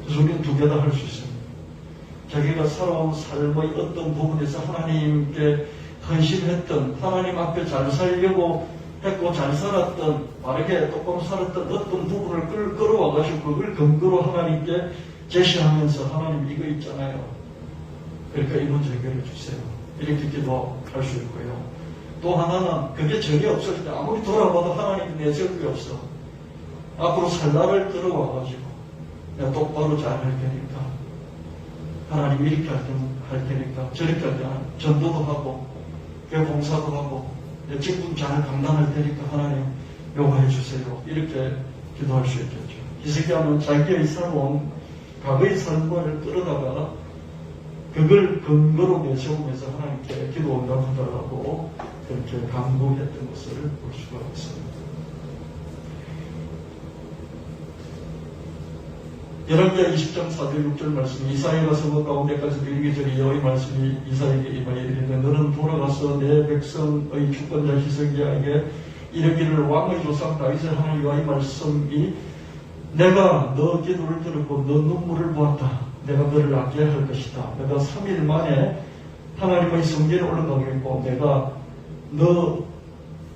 그래서 우리는 두 개 다 할 수 있습니다. 자기가 살아온 삶의 어떤 부분에서 하나님께 헌신했던, 하나님 앞에 잘 살려고 했고 잘 살았던, 바르게 똑바로 살았던 어떤 부분을 끌어와가지고 그걸 근거로 하나님께 제시하면서 하나님 이거 있잖아요. 그러니까 이 문제 해결해 주세요. 이렇게 기도할 수 있고요. 또 하나는 그게 전혀 없을 때 아무리 돌아봐도 하나님 내적이 없어. 앞으로 살 날을 끌어와가지고 내가 똑바로 잘 할 테니까 하나님 이렇게 할 테니까 저렇게 할 테니까 전도도 하고 교회 봉사도 하고 내 직분 잘 감당할 테니까 하나님 요구해 주세요. 이렇게 기도할 수 있겠죠. 히스기야는 자기의 살아온 과거의 삶을 끌어다가 그걸 근거로 내세우면서 하나님께 기도 응답하달라고 그렇게 강구했던 것을 볼 수가 있습니다. 열왕기하 20장 4절 6절 말씀, 이사야가 성읍 가운데까지 이르기 전에 여호와의 말씀이 이사야에게 임하여 이르되 너는 돌아가서 내 백성의 주권자 히스기야에게 이르기를 왕의 조상 다윗의 하나님 여호와의 말씀이 내가 너 기도를 들었고 너 눈물을 보았다. 내가 너를 낫게 할 것이다. 내가 3일 만에 하나님의 성전에 올라가겠고 내가 너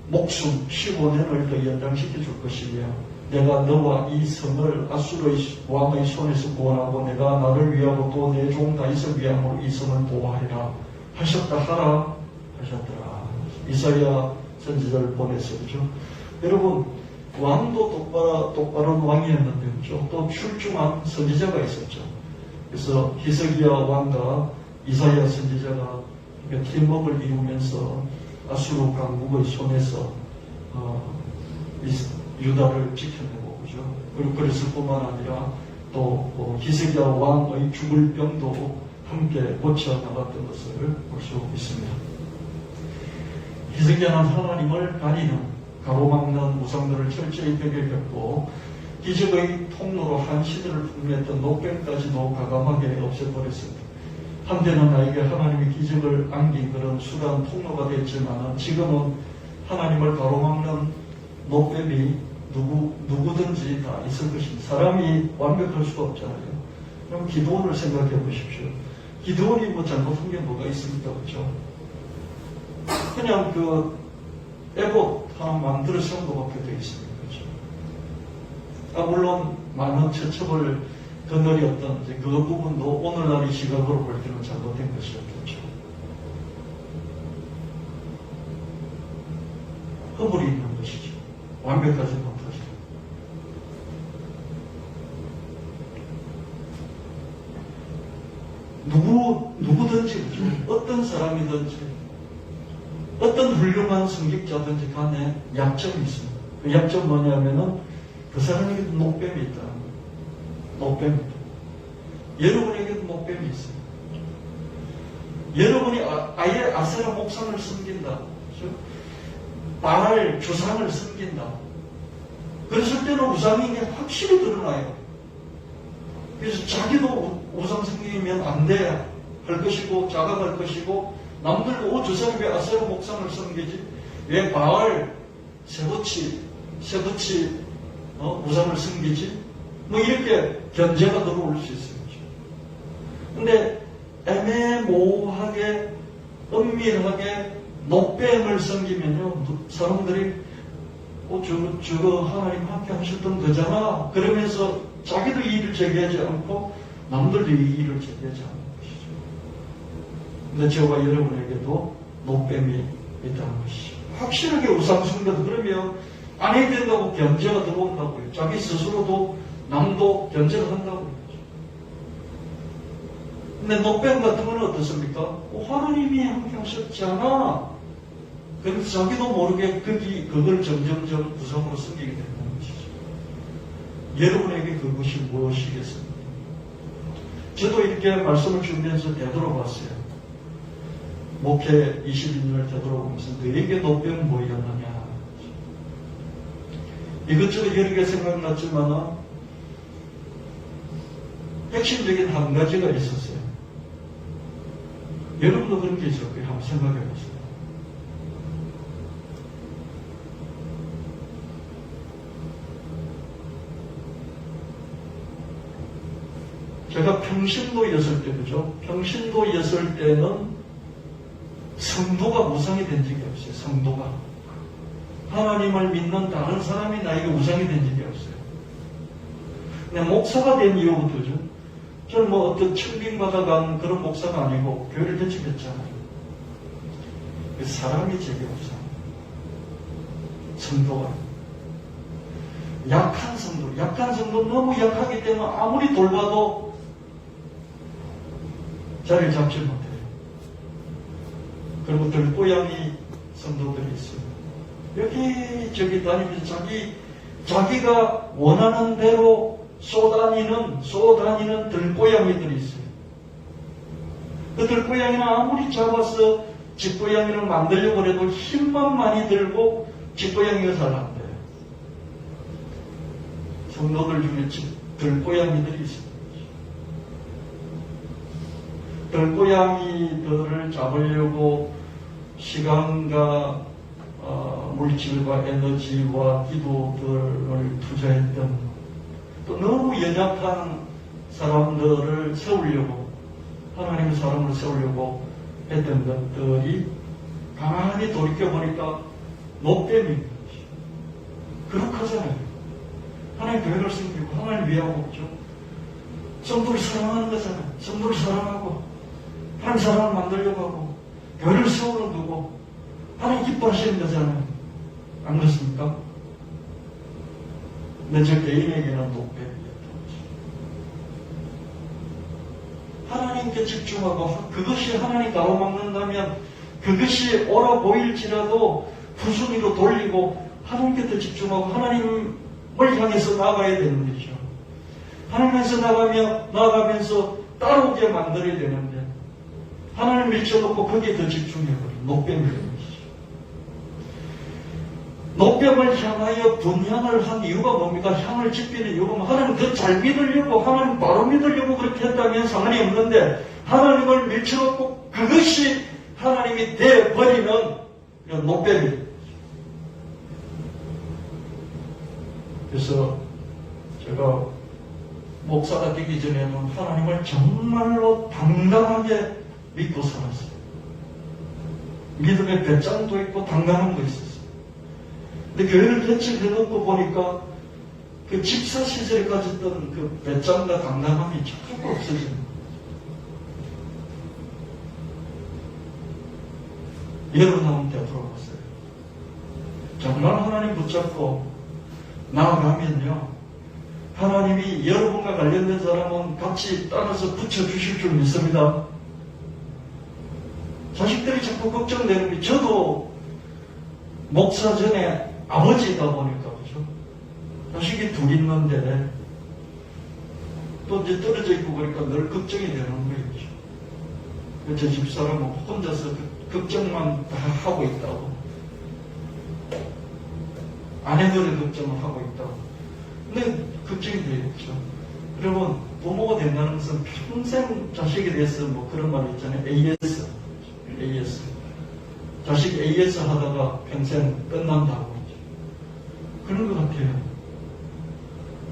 목숨 15년을 더 연장시켜 줄 것이며 내가 너와 이 성을 아수르의 왕의 손에서 구원하고 내가 나를 위하고 또 내 종 다윗을 위함으로 이 성을 보호하리라 하셨다 하라 하셨더라. 이사야 선지자를 보냈어요. 그렇죠? 여러분 왕도 똑바른 왕이었는데 그렇죠? 또 출중한 선지자가 있었죠. 그래서 히스기야 왕과 이사야 선지자가 팀워크를 이루면서 아수르 강국의 손에서 유다를 지켜내고 그죠? 그리고 그랬을 뿐만 아니라 또 히스기야 왕의 죽을 병도 함께 고쳐 나갔던 것을 볼 수 있습니다. 히스기야는 하나님을 가리는 가로막는 우상들을 철저히 벽에겼고 기적의 통로로 한 시대를 풍미했던 노뱀까지도 과감하게 없애버렸습니다. 한때는 나에게 하나님의 기적을 안긴 그런 수단 통로가 됐지만 지금은 하나님을 가로막는 노뱀이 누구든지 다 있을 것입니다. 사람이 완벽할 수가 없잖아요. 그럼 기도원을 생각해 보십시오. 기도원이 뭐 잘못한 게 뭐가 있습니까? 그렇죠? 그냥 그 에봇 하나 만들어 세운 것밖에 되어 있습니다. 그렇죠? 물론 많은 처첩을 거느렸던 그 부분도 오늘날 이 시각으로 볼 때는 잘못된 것이었겠죠. 허물이 있는 것이죠. 완벽하지 못하죠. 누구든지 그렇죠? 어떤 사람이든지 어떤 훌륭한 성직자든지 간에 약점이 있습니다. 그 약점 뭐냐면은 그 사람에게도 목뱀이 있다. 목뱀입니다. 여러분에게도 목뱀이 있어요. 여러분이 아예 아세라 목상을 섬긴다. 그렇죠? 바알 주상을 섬긴다. 그랬을 때는 우상인 게 확실히 드러나요. 그래서 자기도 우상 섬기면 안 돼 할 것이고 자각할 것이고 남들도 저 사람이 왜 아세라 목상을 섬기지? 왜 바알 세부치 우상을 섬기지? 뭐 이렇게 견제가 들어올 수 있어요. 근데 애매모호하게 은밀하게 녹뱀을 섬기면요 사람들이 저거 하나님 함께 하셨던 거잖아 그러면서 자기도 이의를 제기하지 않고 남들도 이의를 제기하지 않는 것이죠. 근데 저와 여러분에게도 노뱀이 있다는 것이죠. 확실하게 우상숭배도 그러면 안 해야 된다고 견제가 들어온다고요. 자기 스스로도 남도 견제를 한다고요. 근데 노뱀 같은 건 어떻습니까? 하나님이 함께 하셨잖아. 그래서 자기도 모르게 그걸 점점점 구성으로 숨기게 된다는 것이죠. 여러분에게 그것이 무엇이겠습니까? 저도 이렇게 말씀을 준비해서 되돌아봤어요. 목회 20인을 되돌아보면서 너에게 노뱀은 뭐였느냐. 이것저것 여러 개 생각났지만 핵심적인 한 가지가 있었어요. 여러분도 그런 게 있을 거예요. 한번 생각해 보세요. 제가 평신도였을 때, 그죠? 평신도였을 때는 성도가 우상이 된 적이 없어요. 성도가. 하나님을 믿는 다른 사람이 나에게 우상이 된 적이 없어요. 근데 목사가 된 이후부터죠. 저는 뭐 어떤 청빙받아간 그런 목사가 아니고 교회를 개척했잖아요. 그 사람이 제게 우상. 성도가. 약한 성도 너무 약하기 때문에 아무리 돌봐도 자리를 잡지 못해요. 그리고 들고양이 성도들이 있어요. 여기저기 다니면서 자기가 원하는 대로 쏘다니는 들고양이들이 있어요. 그 들고양이는 아무리 잡아서 집고양이를 만들려고 해도 힘만 많이 들고 집고양이가 잘 안 돼요. 성도들 중에 들고양이들이 있어요. 들고양이들을 잡으려고 시간과 물질과 에너지와 기도들을 투자했던, 또 너무 연약한 사람들을 세우려고, 하나님의 사람을 세우려고 했던 것들이 가만히 돌이켜보니까 노뱀인 것이죠. 그렇잖아요. 하나님 계획을 숨기고 하나님 위하고 없죠. 성도를 사랑하는 거잖아요. 성도를 사랑하고 하나님 사람을 만들려고 하고 교회를 세우는 거고 하나님 기뻐하시는 거잖아요. 안 그렇습니까? 근데 저 개인에게는 노뱀이었던 거죠. 하나님께 집중하고 그것이 하나님 가로막는다면 그것이 옳아 보일지라도 후순위로 돌리고 하나님께 더 집중하고 하나님을 향해서 나가야 되는 거죠. 하나님에서 나가면서 따라오게 만들어야 되는데 하나님 밀쳐놓고 거기에 더 집중해버려요. 노뱀이 되는 것이죠. 노뱀을 향하여 분향을 한 이유가 뭡니까? 향을 지피는 이유가 뭐 하나님 더 잘 믿으려고, 하나님 바로 믿으려고 그렇게 했다면 상관이 없는데 하나님을 밀쳐놓고 그것이 하나님이 되어버리면 노뱀이. 그래서 제가 목사가 되기 전에는 하나님을 정말로 당당하게 믿고 살았어요. 믿음의 배짱도 있고 당당함도 있었어요. 근데 교회를 개척해놓고 보니까 그 집사 시절에 가졌던 그 배짱과 당당함이 자꾸 없어지는 거예요. 여러분 한번 되돌아봤어요. 정말 하나님 붙잡고 나아가면요, 하나님이 여러분과 관련된 사람은 같이 따라서 붙여주실 줄 믿습니다. 자식들이 자꾸 걱정되는 게, 저도 목사 전에 아버지이다 보니까, 그죠? 자식이 둘 있는데, 또 이제 떨어져 있고 그러니까 늘 걱정이 되는 거예요. 제 집사람은 혼자서 걱정만 다 하고 있다고. 아내들의 걱정을 하고 있다고. 근데 걱정이 되겠죠. 여러분, 부모가 된다는 것은 평생 자식에 대해서 뭐 그런 말 있잖아요. AS. 자식 AS 하다가 평생 끝난다고. 그런 것 같아요.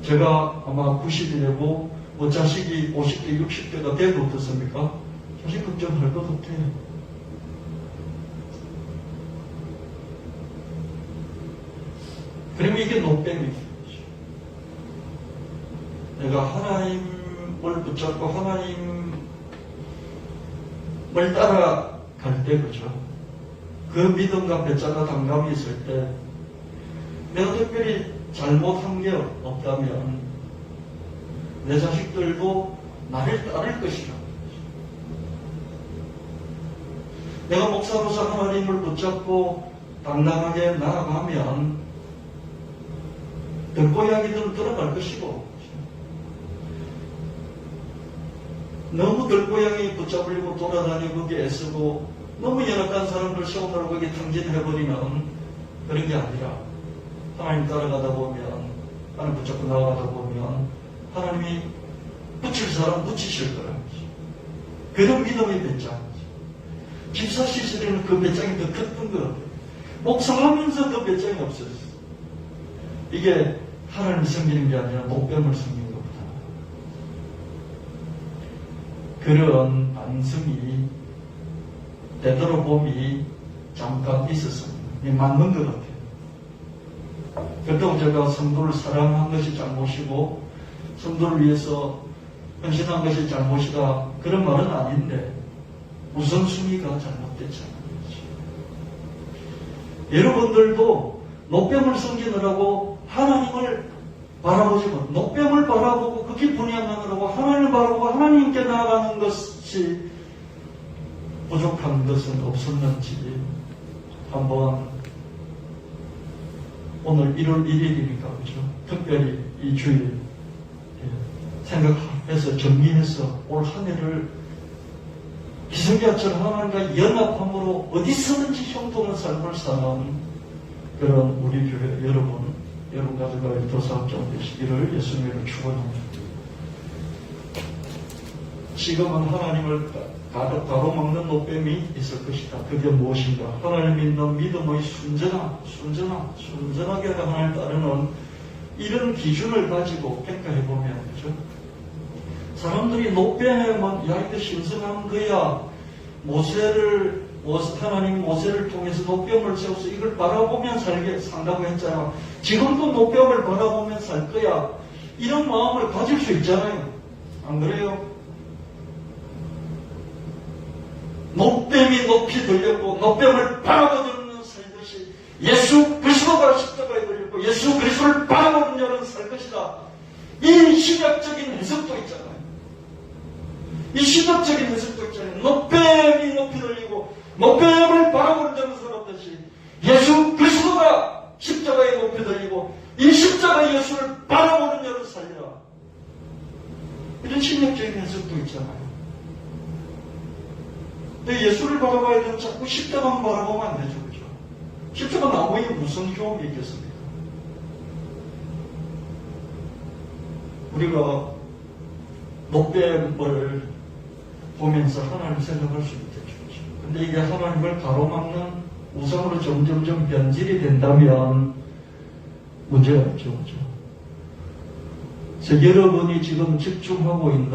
제가 아마 90이 되고, 뭐 자식이 50대, 60대가 돼도 어떻습니까? 자식 걱정할 것 같아요. 그러면 이게 노뱀이죠. 내가 하나님을 붙잡고 하나님을 따라갈 때, 그죠? 그 믿음과 배짱과 담감이 있을 때 내가 특별히 잘못한 게 없다면 내 자식들도 나를 따를 것이라. 내가 목사로서 하나님을 붙잡고 당당하게 나아가면 들고양이들은 들어갈 것이고, 너무 들고양이 붙잡으려고 돌아다니고 거기에 애쓰고 너무 연약한 사람들 세우느라고 거기 탕진해버리는 그런 게 아니라 하나님 따라가다 보면, 하나님 붙잡고 나아가다 보면 하나님이 붙일 사람 붙이실 거라는 거죠. 그런 믿음의 배짱. 집사 시절에는 그 배짱이 더 컸던 것 같아요. 목사하면서 더 배짱이 없었어요. 이게 하나님을 섬기는 게 아니라 목뱀을 섬기는 것보다. 그런 반성이 되돌아봄이 잠깐 있었습니다. 맞는 것 같아요. 그렇다고 제가 성도를 사랑한 것이 잘못이고 성도를 위해서 헌신한 것이 잘못이다 그런 말은 아닌데 우선순위가 잘못됐잖아요. 여러분들도 노뱀을 섬기느라고 하나님을 바라보지 못, 노뱀을 바라보고 그 기쁨이 안 나느라고 하나님을 바라보고 하나님께 나아가는 것이 부족한 것은 없었는지 한번 오늘 1월 1일이니까 그죠? 특별히 이 주일 생각해서 정리해서 올 한 해를 기성교처럼 하나님과 연합함으로 어디서든지 형통한 삶을 사는 그런 우리 교회 여러분 가족과 도사합장 되시기를 예수님으로 축원합니다. 지금은 하나님을 가로막는 노뱀이 있을 것이다. 그게 무엇인가? 하나님 믿는 믿음의 순전하게 하나님을 따르는 이런 기준을 가지고 평가해보면, 그죠? 사람들이 노뱀에만, 야, 이거 신성한 거야. 하나님 모세를 통해서 노뱀을 세워서 이걸 바라보면 산다고 했잖아. 지금도 노뱀을 바라보면 살 거야. 이런 마음을 가질 수 있잖아요. 안 그래요? 노뱀이 높이 들렸고 노뱀을 바라보는 살듯이 예수 그리스도가 십자가에 들렸고 예수 그리스도를 바라보는 자는 살 것이다. 이 신약적인 해석도 있잖아요. 이 신학적인 해석도 있잖아요. 노뱀이 높이 들리고 노뱀을 바라보는 자는 살았듯이 예수 그리스도가 십자가에 높이 들리고 이 십자가 예수를 바라보는 자는 살리라. 이런 신학적인 해석도 있잖아요. 근데 예수를 바라봐야 되면 자꾸 십자가만 바라보면 안 되죠. 그죠? 십자가 나무에 무슨 효험이 있겠습니까? 우리가 노뱀을 보면서 하나님을 생각할 수 있겠죠. 근데 이게 하나님을 가로막는 우상으로 점점점 변질이 된다면 문제가 있죠. 그죠? 그래서 여러분이 지금 집중하고 있는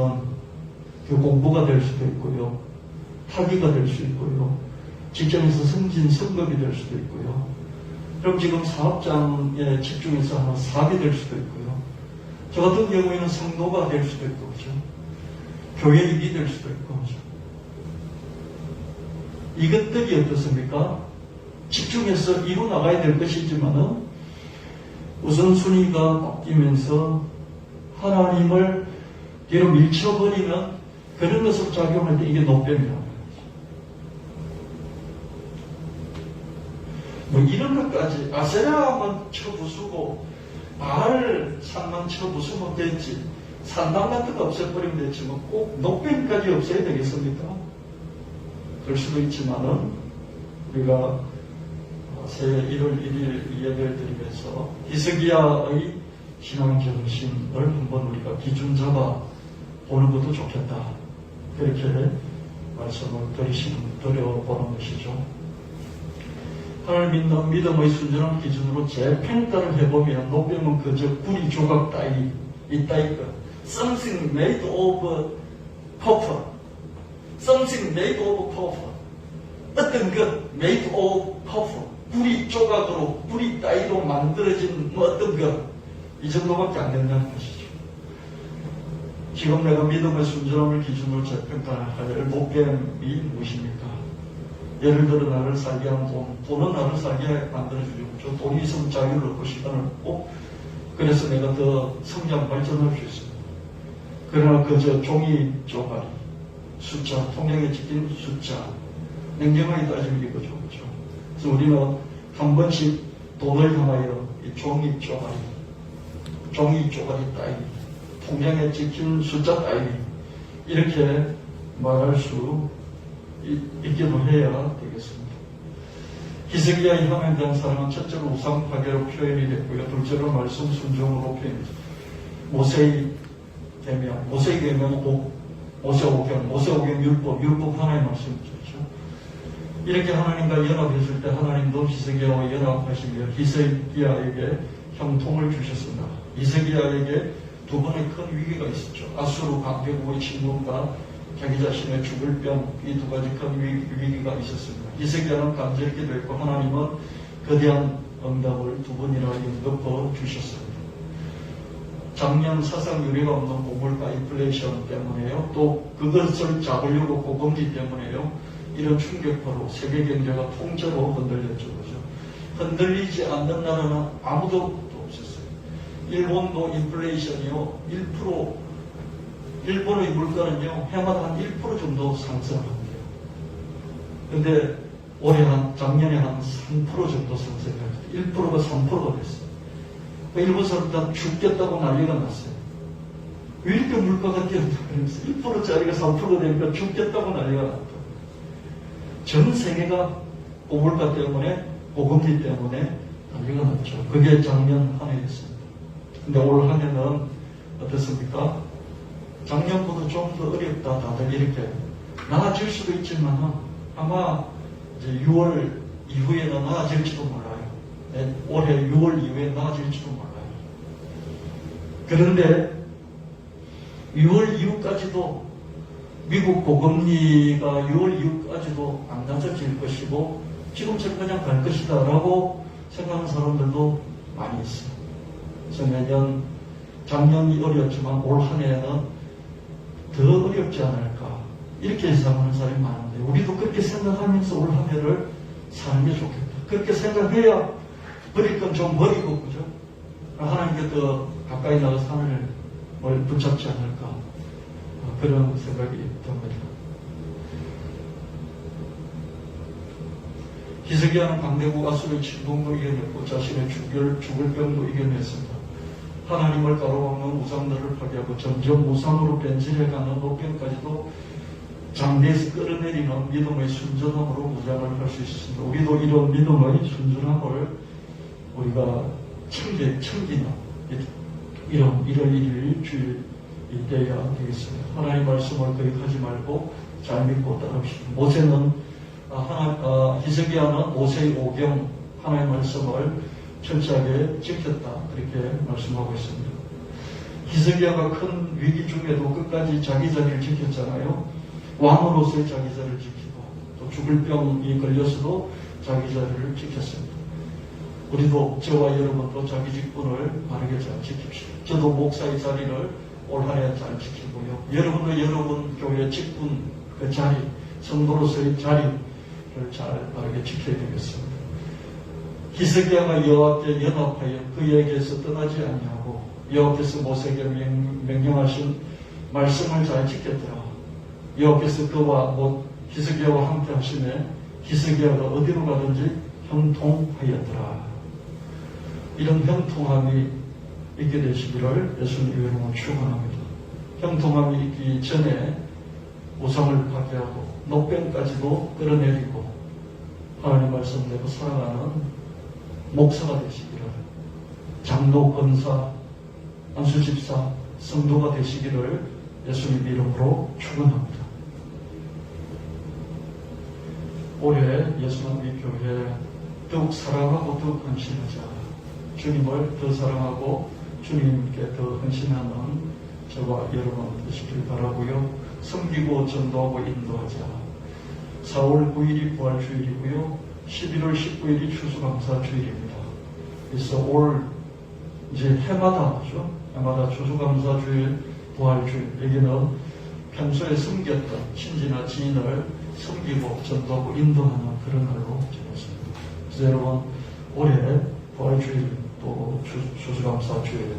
그 공부가 될 수도 있고요. 학위가 될 수 있고요. 직장에서 승진, 승급이 될 수도 있고요. 그럼 지금 사업장에 집중해서 하는 사업이 될 수도 있고요. 저 같은 경우에는 성도가 될 수도 있고, 그죠? 교회 일이 될 수도 있고, 그죠? 이것들이 어떻습니까? 집중해서 이루 나가야 될 것이지만은 우선순위가 바뀌면서 하나님을 뒤로 밀쳐버리는 그런 것으로 작용할 때 이게 노뱀이라는 거죠. 뭐 이런 것까지 아세라만 쳐부수고 바알 산만 쳐부수면 됐지, 산당 같은 거 없애버리면 됐지, 뭐 꼭 노뱀까지 없애야 되겠습니까? 그럴 수도 있지만은 우리가 새해 1월 1일 이야기를 드리면서 히스기야의 신앙 정신을 한번 우리가 기준 잡아 보는 것도 좋겠다. 그렇게 말씀을 드려보는 것이죠. 하나님 믿는 믿음의 순전한 기준으로 재평가를 해보면 노뱀은 그저 구리 조각 따위 이따위 것, something made of copper, something made of copper, 어떤 것 made of copper, 구리 조각으로 구리 따위로 만들어진 뭐 어떤 것, 이 정도밖에 안 된다는 것이죠. 지금 내가 믿음의 순전함을 기준으로 재평가할 노뱀이 무엇입니까? 예를 들어 나를 살게 한 돈은 나를 살게 만들어주죠. 그렇죠? 돈이 있으면 자유를 얻고 시간을 얻고 그래서 내가 더 성장 발전할 수 있습니다. 그러나 그저 종이 조각이 숫자, 통장에 찍힌 숫자 냉정하게 따지면 이거죠. 그렇죠? 그래서 우리는 한 번씩 돈을 향하여 이 종이 조각이 따위 통장에 찍힌 숫자 따위 이렇게 말할 수 있기도 해야 되겠습니다. 히스기야의 형에 대한 사랑은 첫째로 우상 파괴로 표현이 됐고요. 둘째로 말씀 순종으로 표현이 됐습니다. 모세의 계명, 모세오경 율법 하나의 말씀이죠. 이렇게 하나님과 연합했을 때 하나님도 히스기야와 연합하시며 히스기야에게 형통을 주셨습니다. 히스기야에게 두 번의 큰 위기가 있었죠. 아수르 강대국의 침공과 자기 자신의 죽을 병, 이 두 가지 큰 위기가 있었습니다. 히스기야는 간절히 됐고 하나님은 거대한 응답을 두 번이나 연급해 주셨습니다. 작년 사상 유례가 없는 고물가 인플레이션 때문에요. 또 그것을 잡으려고 고금리 때문에요. 이런 충격파로 세계 경제가 통째로 흔들렸죠. 그죠? 흔들리지 않는 나라는 아무도 없었어요. 일본도 인플레이션이요. 1%, 일본의 물가는요. 해마다 한 1% 정도 상승합니다. 근데 올해 작년에 한 3% 정도 상승합니다. 1%가 3%가 됐어요. 일본 사람들은 죽겠다고 난리가 났어요. 왜 이렇게 물가가 뛰었나 그러면서 1%짜리가 3%가 되니까 죽겠다고 난리가 났다. 전 세계가 고물가 때문에 고금리 때문에 난리가 났죠. 그게 작년 한 해였습니다. 근데 올 한 해는 어떻습니까? 작년보다 좀 더 어렵다. 다들 이렇게 나아질 수도 있지만 아마 이제 6월 이후에는 나아질지도 몰라요. 네, 올해 6월 이후에 나아질지도 몰라요. 그런데 6월 이후까지도 미국 고금리가 6월 이후까지도 안 낮아질 것이고 지금처럼 그냥 갈 것이다 라고 생각하는 사람들도 많이 있어요. 그래서 작년이 어려웠지만 올 한 해는 더 어렵지 않을까 이렇게 예상하는 사람이 많은데 우리도 그렇게 생각하면서 올 한 해를 사는 게 좋겠다. 그렇게 생각해야 버릴 건 좀 버리고 그죠? 하나님께 더 가까이 나가서 하늘을 붙잡지 않을까 그런 생각이 듭니다. 히스기야는 강대국 아수르의 침공도 이겨냈고 자신의 죽을 병도 이겨냈습니다. 하나님을 가로막는 우상들을 파괴하고 점점 우상으로 변질해가는 노병까지도 장대에서 끌어내리는 믿음의 순전함으로 무장을 할 수 있습니다. 우리도 이런 믿음의 순전함을 우리가 챙기는 이런 일일 주일 이때야 되겠습니다. 하나님 말씀을 거역하지 말고 잘 믿고 따릅시다. 모세는 히스기야는 모세의 오경 하나님 말씀을 철저하게 지켰다 그렇게 말씀하고 있습니다. 히스기야가 큰 위기 중에도 끝까지 자기 자리를 지켰잖아요. 왕으로서의 자기 자리를 지키고 또 죽을 병이 걸려서도 자기 자리를 지켰습니다. 우리도 저와 여러분도 자기 직분을 바르게 잘 지킵시다. 저도 목사의 자리를 올 한 해 잘 지키고요. 여러분도 여러분 교회 직분 그 자리, 성도로서의 자리를 잘 바르게 지켜야 되겠습니다. 히스기야가 여호와께 연합하여 그에게서 떠나지 아니하고 여호와께서 모세에게 명령하신 말씀을 잘 지켰더라. 여호와께서 그와 히스기야와 함께 하시매 히스기야가 어디로 가든지 형통하였더라. 이런 형통함이 있게 되시기를 예수님 이름으로 축원합니다. 형통함이 있기 전에 우상을 파괴하고 노병까지도 끌어내리고 하나님 말씀대로 살아가는 목사가 되시기를, 장로, 권사, 안수집사, 성도가 되시기를 예수님 이름으로 축원합니다. 올해 예수님 교회 더욱 사랑하고 더욱 헌신하자. 주님을 더 사랑하고 주님께 더 헌신하는 저와 여러분 되시길 바라고요. 섬기고 전도하고 인도하자. 4월 9일이 부활주일이고요. 11월 19일이 추수감사주일입니다. 그래서 올 이제 해마다죠. 해마다 추수감사주일, 부활주일 여기는 평소에 섬겼던 친지나 지인을 섬기고 전도하고 인도하는 그런 날로 지냈습니다. 그래서 여러분 올해 부활주일 또 추수감사주일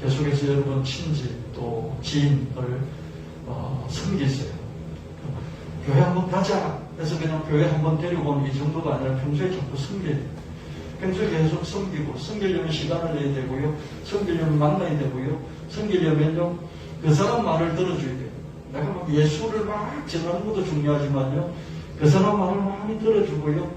계속해서 여러분 친지 또 지인을 섬기세요. 교회 한번 가자 해서 그냥 교회 한번 데리고 오는 이 정도가 아니라 평소에 자꾸 섬겨야 돼요. 평소에 계속 섬기고 섬기려면 시간을 내야 되고요. 섬기려면 만나야 되고요. 섬기려면요 그 사람 말을 들어줘야 돼요. 내가 막 예수를 막 전하는 것도 중요하지만요 그 사람 말을 많이 들어주고요.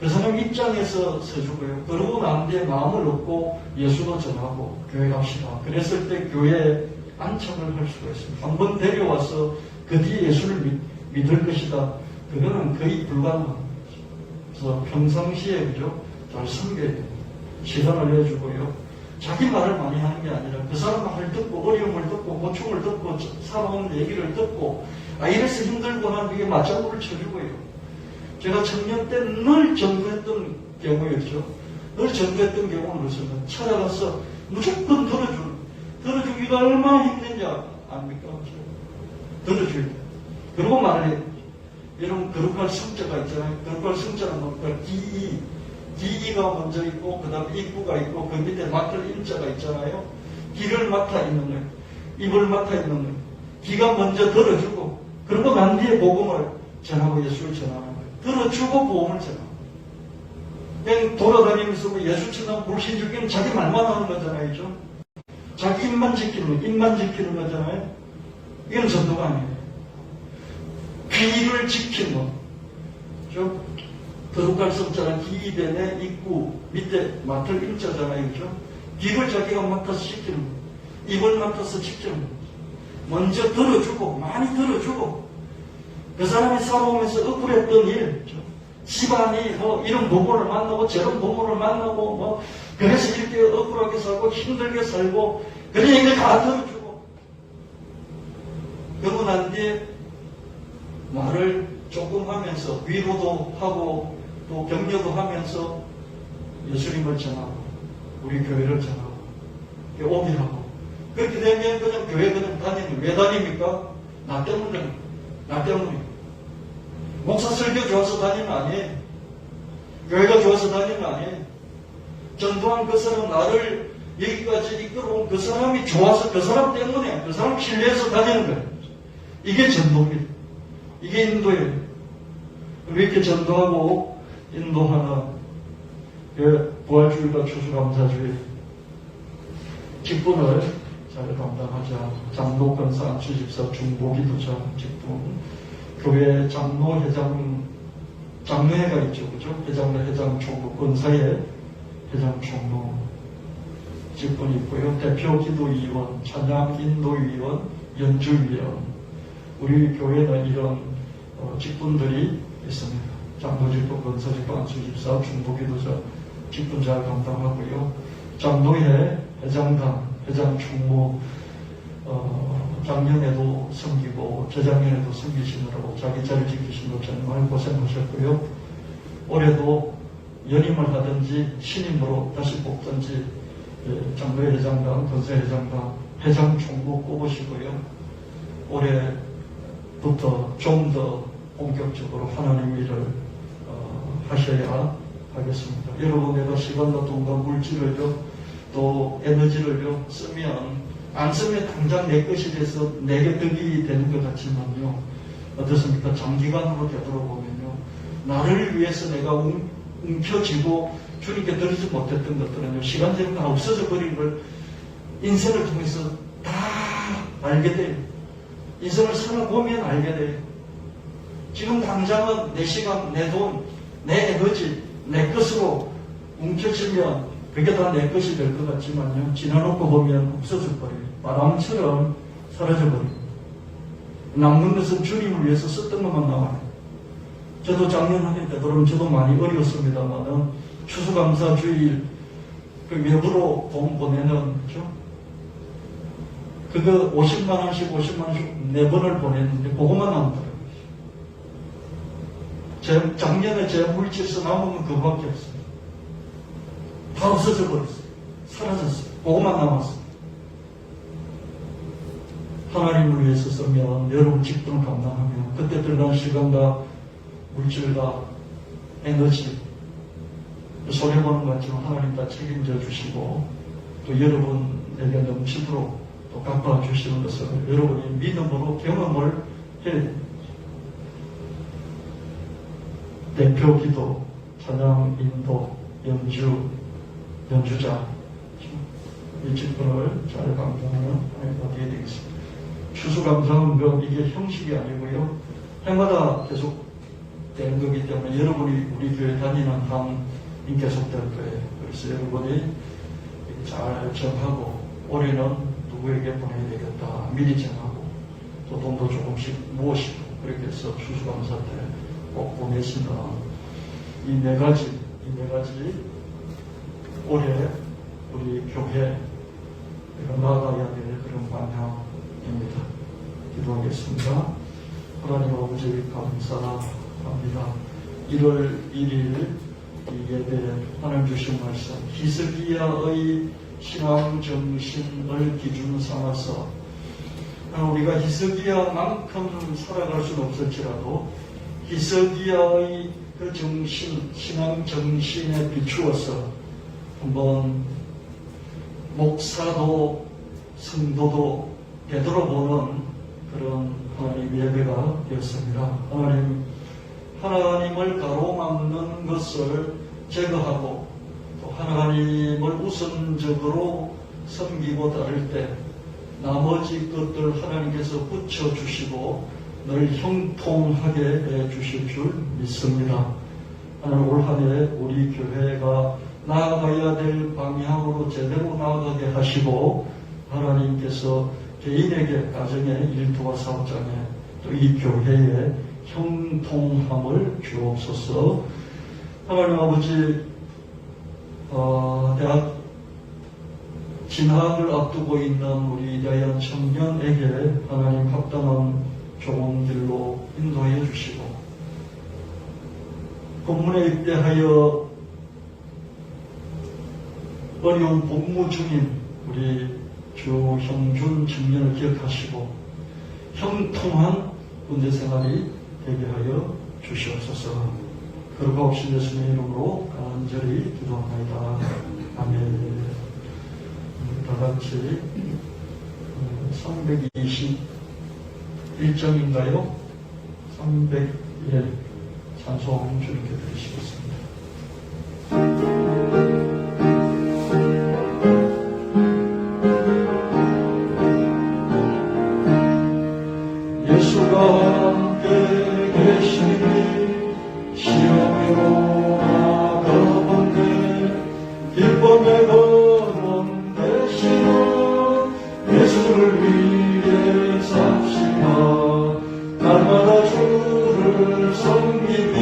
그 사람 입장에서 서주고요. 그러고 난 뒤에 마음을 얻고 예수도 전하고 교회 갑시다. 그랬을 때 교회에 안착을 할 수가 있습니다. 한번 데려와서 그 뒤에 예수를 믿을 것이다. 그거는 거의 불가능한 거죠. 그래서 평상시에 그죠? 잘 섬겨야 됩니다. 시간을 내주고요. 자기 말을 많이 하는 게 아니라 그 사람 말을 듣고 어려움을 듣고 고충을 듣고 살아온 얘기를 듣고 이래서 힘들구나 이게 맞장구를 쳐주고요. 제가 청년 때 늘 전도했던 경우였죠. 늘 전도했던 경우는 그렇습니다. 찾아가서 무조건 들어주기가 얼마나 힘든지 압니까? 들어줘야 돼요. 그리고 말해요. 이런 거룩할 성자가 있잖아요. 거룩할 성자는 뭡니까? 기이가 먼저 있고 그 다음에 입구가 있고 그 밑에 맡을 임자가 있잖아요. 기를 맡아 있는 거예요. 입을 맡아 있는 거예요. 기가 먼저 들어주고 그리고 난 뒤에 복음을 전하고 예수를 전하는 거예요. 들어주고 복음을 전하고 그냥 돌아다니면서 예수 전하고 불신주기는 자기 말만 하는 거잖아요. 그죠? 자기 입만 지키는 거잖아요. 이건 전도가 아니에요. 귀를 지키는 거. 거룩할 성자는 기이변의 입구 밑에 맡을 임자잖아요. 그죠? 귀를 자기가 맡아서 지키는 거. 입을 맡아서 지키는 거. 먼저 들어주고 많이 들어주고 그 사람이 살아오면서 억울했던 일 그죠? 집안이 이런 부모를 만나고 저런 부모를 만나고 그래서 이렇게 억울하게 살고 힘들게 살고 그런 얘기를 다 들어주고 그러고 난 뒤에 말을 조금 하면서 위로도 하고 또 격려도 하면서 예수님을 전하고 우리 교회를 전하고 오게 하고 그렇게 되면 그냥 교회 그냥 다니는 왜 다닙니까? 나 때문에 목사 설교 좋아서 다니는 아니에요. 교회가 좋아서 다니는 아니에요. 전도한 그 사람 나를 여기까지 이끌어온 그 사람이 좋아서 그 사람 때문에 그 사람 신뢰해서 다니는 거예요. 이게 전도입니다. 이게 인도예요. 이렇게 전도하고 인도하는 부활주일과 추수감사주일 직분을 잘 감당하자. 장로, 권사, 안수집사, 중보기도자 직분, 교회 장로, 장로회가 있죠, 그죠? 회장로, 회장, 총무, 권사의 회장, 총무 직분이 있고요. 대표 기도위원, 찬양 인도위원, 연주위원. 우리 교회는 이런 직분들이 있습니다. 장로직분, 권사직분, 안수집사, 중보기도자 직분 잘 감당하고요. 장로회, 회장단, 회장 총무 작년에도 섬기고 재작년에도 섬기시느라고 자기 자리 지키시느라고 정말 고생하셨고요. 올해도 연임을 하든지 신임으로 다시 뽑든지 장로회 회장단, 권사 회장단, 회장 총무 꼽으시고요. 올해부터 좀 더 본격적으로 하나님 일을 하셔야 하겠습니다. 여러분 내가 시간과 돈과 물질을요 또 에너지를요 쓰면 안 쓰면 당장 내 것이 돼서 내게 득이 되는 것 같지만요 어떻습니까? 장기간으로 되돌아보면요 나를 위해서 내가 움켜쥐고 주님께 드리지 못했던 것들은요 시간 때문에 없어져 버린 걸 인생을 통해서 다 알게 돼요. 인생을 살아보면 알게 돼요. 지금 당장은 내 시간, 내 돈, 내 에너지, 내 것으로 움켜쥐면 그게 다 내 것이 될 것 같지만요. 지나놓고 보면 없어져 버려요. 바람처럼 사라져 버려요. 남는 것은 주님을 위해서 썼던 것만 남아요. 저도 작년 한 해 되도록 저도 많이 어려웠습니다만은 추수감사주일 그 외부로 돈 보내는 그죠? 그거 50만 원씩 4번을 보냈는데 그것만 남더라고요. 작년에 제 물질서 남으면 그거밖에 없어요. 다 없어져 버렸어요. 사라졌어요. 그것만 남았어요. 하나님을 위해서 쓰면 여러분 직분 감당하며 그때 들어간 시간과 물질과 에너지 손해보는 것처럼 하나님 다 책임져 주시고 또 여러분에게 넘치도록 또 갚아 주시는 것을 여러분이 믿음으로 경험을 해야 됩니다. 대표 기도, 찬양, 인도, 연주자 이 직분을 잘 감당하는 하나님과 되어야 되겠습니다. 추수감사은 이게 형식이 아니고요. 해마다 계속 되는 거기 때문에 여러분이 우리 교회 다니는 한인 계속될 거예요. 그래서 여러분이 잘 정하고 올해는 누구에게 보내야 되겠다 미리 정하고 또 돈도 조금씩 모으시고 그렇게 해서 추수감사 때 꼭 보내시는 이 네 가지 올해 우리 교회 나아가야 될 그런 방향입니다. 기도하겠습니다. 하나님 아버지 감사합니다. 1월 1일 이 예배 하나님 주신 말씀 히스기야의 신앙 정신을 기준 삼아서 우리가 히스기야만큼 살아갈 수는 없을지라도 히스기야의 그 정신, 신앙 정신에 비추어서 한번 목사도 성도도 되돌아보는 그런 하나님 예배가 되었습니다. 하나님을 가로막는 것을 제거하고 또 하나님을 우선적으로 섬기고 따를 때 나머지 것들 하나님께서 붙여주시고 늘 형통하게 해주실 줄 믿습니다. 하나님 올 한 해 우리 교회가 나아가야 될 방향으로 제대로 나아가게 하시고 하나님께서 개인에게 가정에 일터와 사업장에 또 이 교회에 형통함을 주옵소서. 하나님 아버지 대학 진학을 앞두고 있는 우리 대한 청년에게 하나님 합당한 좋은 길로 인도해 주시고 본문에 입대하여 어려운 복무 중인 우리 주형준 청년을 기억하시고 형통한 군대 생활이 되게 하여 주시옵소서. 그러고 없이 예수님의 이름으로 간절히 기도합니다. 아멘. 다 같이 321장인가요? 301 찬송 주님께 드리시겠습니다. 예수가 함께 계시니 시험으로 나가본데 기쁨의 걸음 되시는 예수를 위해 삽시다. 날마다 주를 섬기며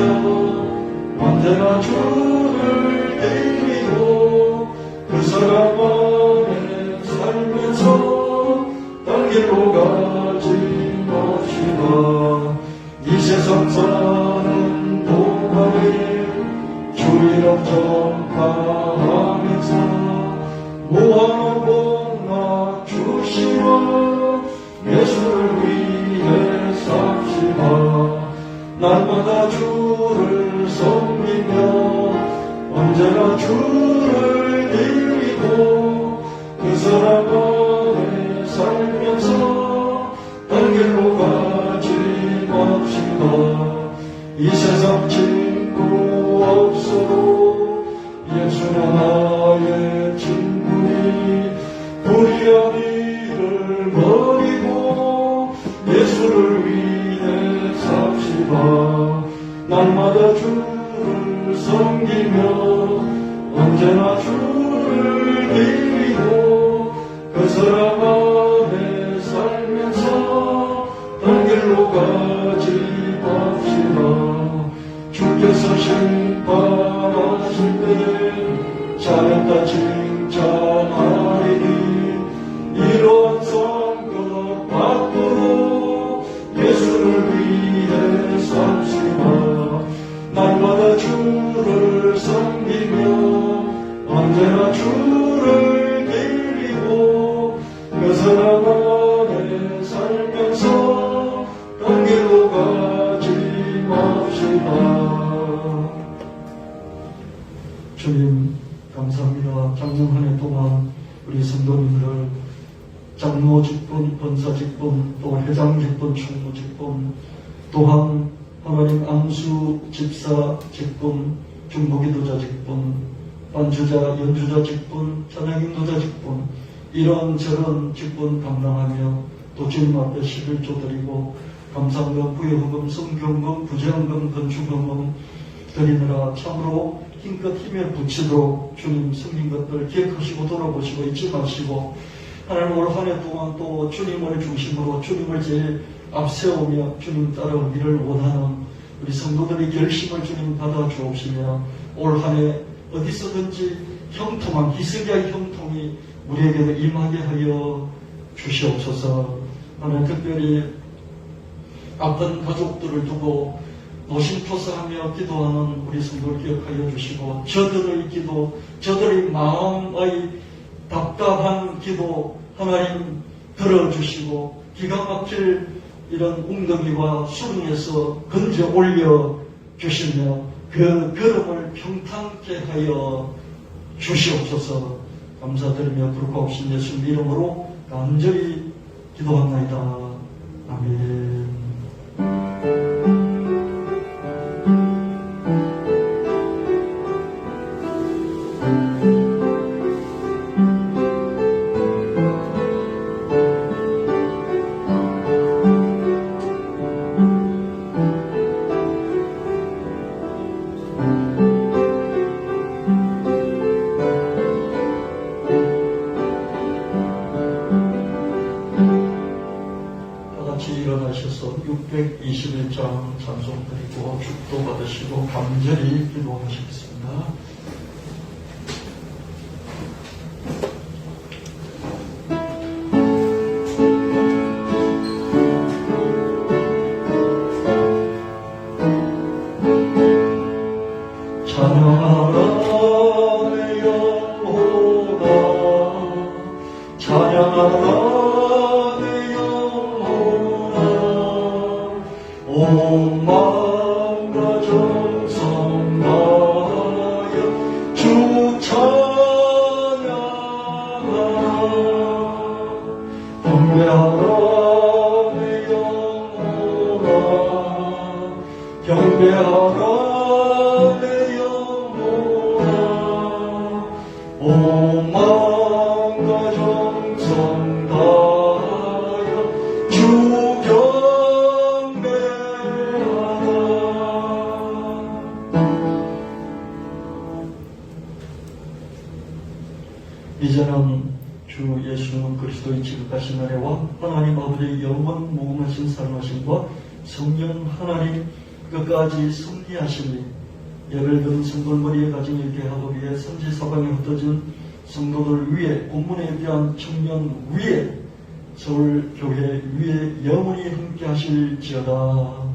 언제나 주를 드리고 그 사랑만에 살면서 딴 길로 가지 맙시다. 이 세상 사는 동안에 주의를 전파하면서 무한한 복락 주시며 예수를 위해 삽시다. 날마다 주를 섬기며 언제나 주를 드리고 그 사랑 안에 살면서 딴 길로 가지 맙시다. 이 세상 친구 없어도 예수는 나의 친구니 불의한 일을 버리고 예수를 위해 삽시다. 날마다 주를 섬기며 언제나 주를 드리고 그 사랑 안에 살면서 딴 길로 가지 맙시다. 주께서 심판하실 때 잘했다 칭찬하리니 이러한 성급 밖으로 예수를 위해 삽시다. 날마다 주를 섬기며 언제나 주를 드리고 그 사랑 안에 살 주님 감사합니다. 작년 한 해 동안 우리 성도님들 장로 직분, 권사 직분, 또 회장 직분, 총무 직분, 또한 하나님 안수 집사 직분, 중보기도자 직분, 반주자, 연주자 직분, 찬양인도자 직분, 이런저런 직분 감당하며 또 주님 앞에 11조 드리고 감사헌금, 부여헌금, 성경금, 부재헌금, 건축헌금 드리느라 참으로 힘껏 힘에 붙이도록 주님 숨긴 것들 기억하시고 돌아보시고 잊지 마시고 하나님 올 한 해 동안 또 주님을 중심으로 주님을 제일 앞세우며 주님 따라오기를 원하는 우리 성도들의 결심을 주님 받아 주옵시며 올 한 해 어디서든지 형통한 희석의 형통이 우리에게 임하게 하여 주시옵소서. 하나님 특별히 아픈 가족들을 두고 노심초사하며 기도하는 우리 성도를 기억하여 주시고 저들의 기도, 저들의 마음의 답답한 기도 하나님 들어주시고 기가 막힐 이런 웅덩이와 수렁에서 건져 올려 주시며 그 걸음을 평탄케 하여 주시옵소서. 감사드리며 부르고 없신 예수님 이름으로 간절히 기도합나이다. 아멘. 일어나셔서 621장 찬송 드리고 축도 받으시고 간절히 기도하시겠습니다. 찬양하라 내 영혼아 찬양하라 온 마음과 정성 다하여 주 찬양하라 경배하라 내 영혼아 경배하라 내 영혼아 온 마음과 정성 다하여 주 이제는 주 예수 그리스도의 지극하신 은혜와 하나님 아버지의 영원 무궁하신 사랑하심과 성령 하나님 끝까지 승리하시니 예를 든 성돌머리에 가진 일개학업 위에 선지사방에 흩어진 성도들 위에 본문에 대한 청년 위에 서울교회 위에 영원히 함께 하실지어다.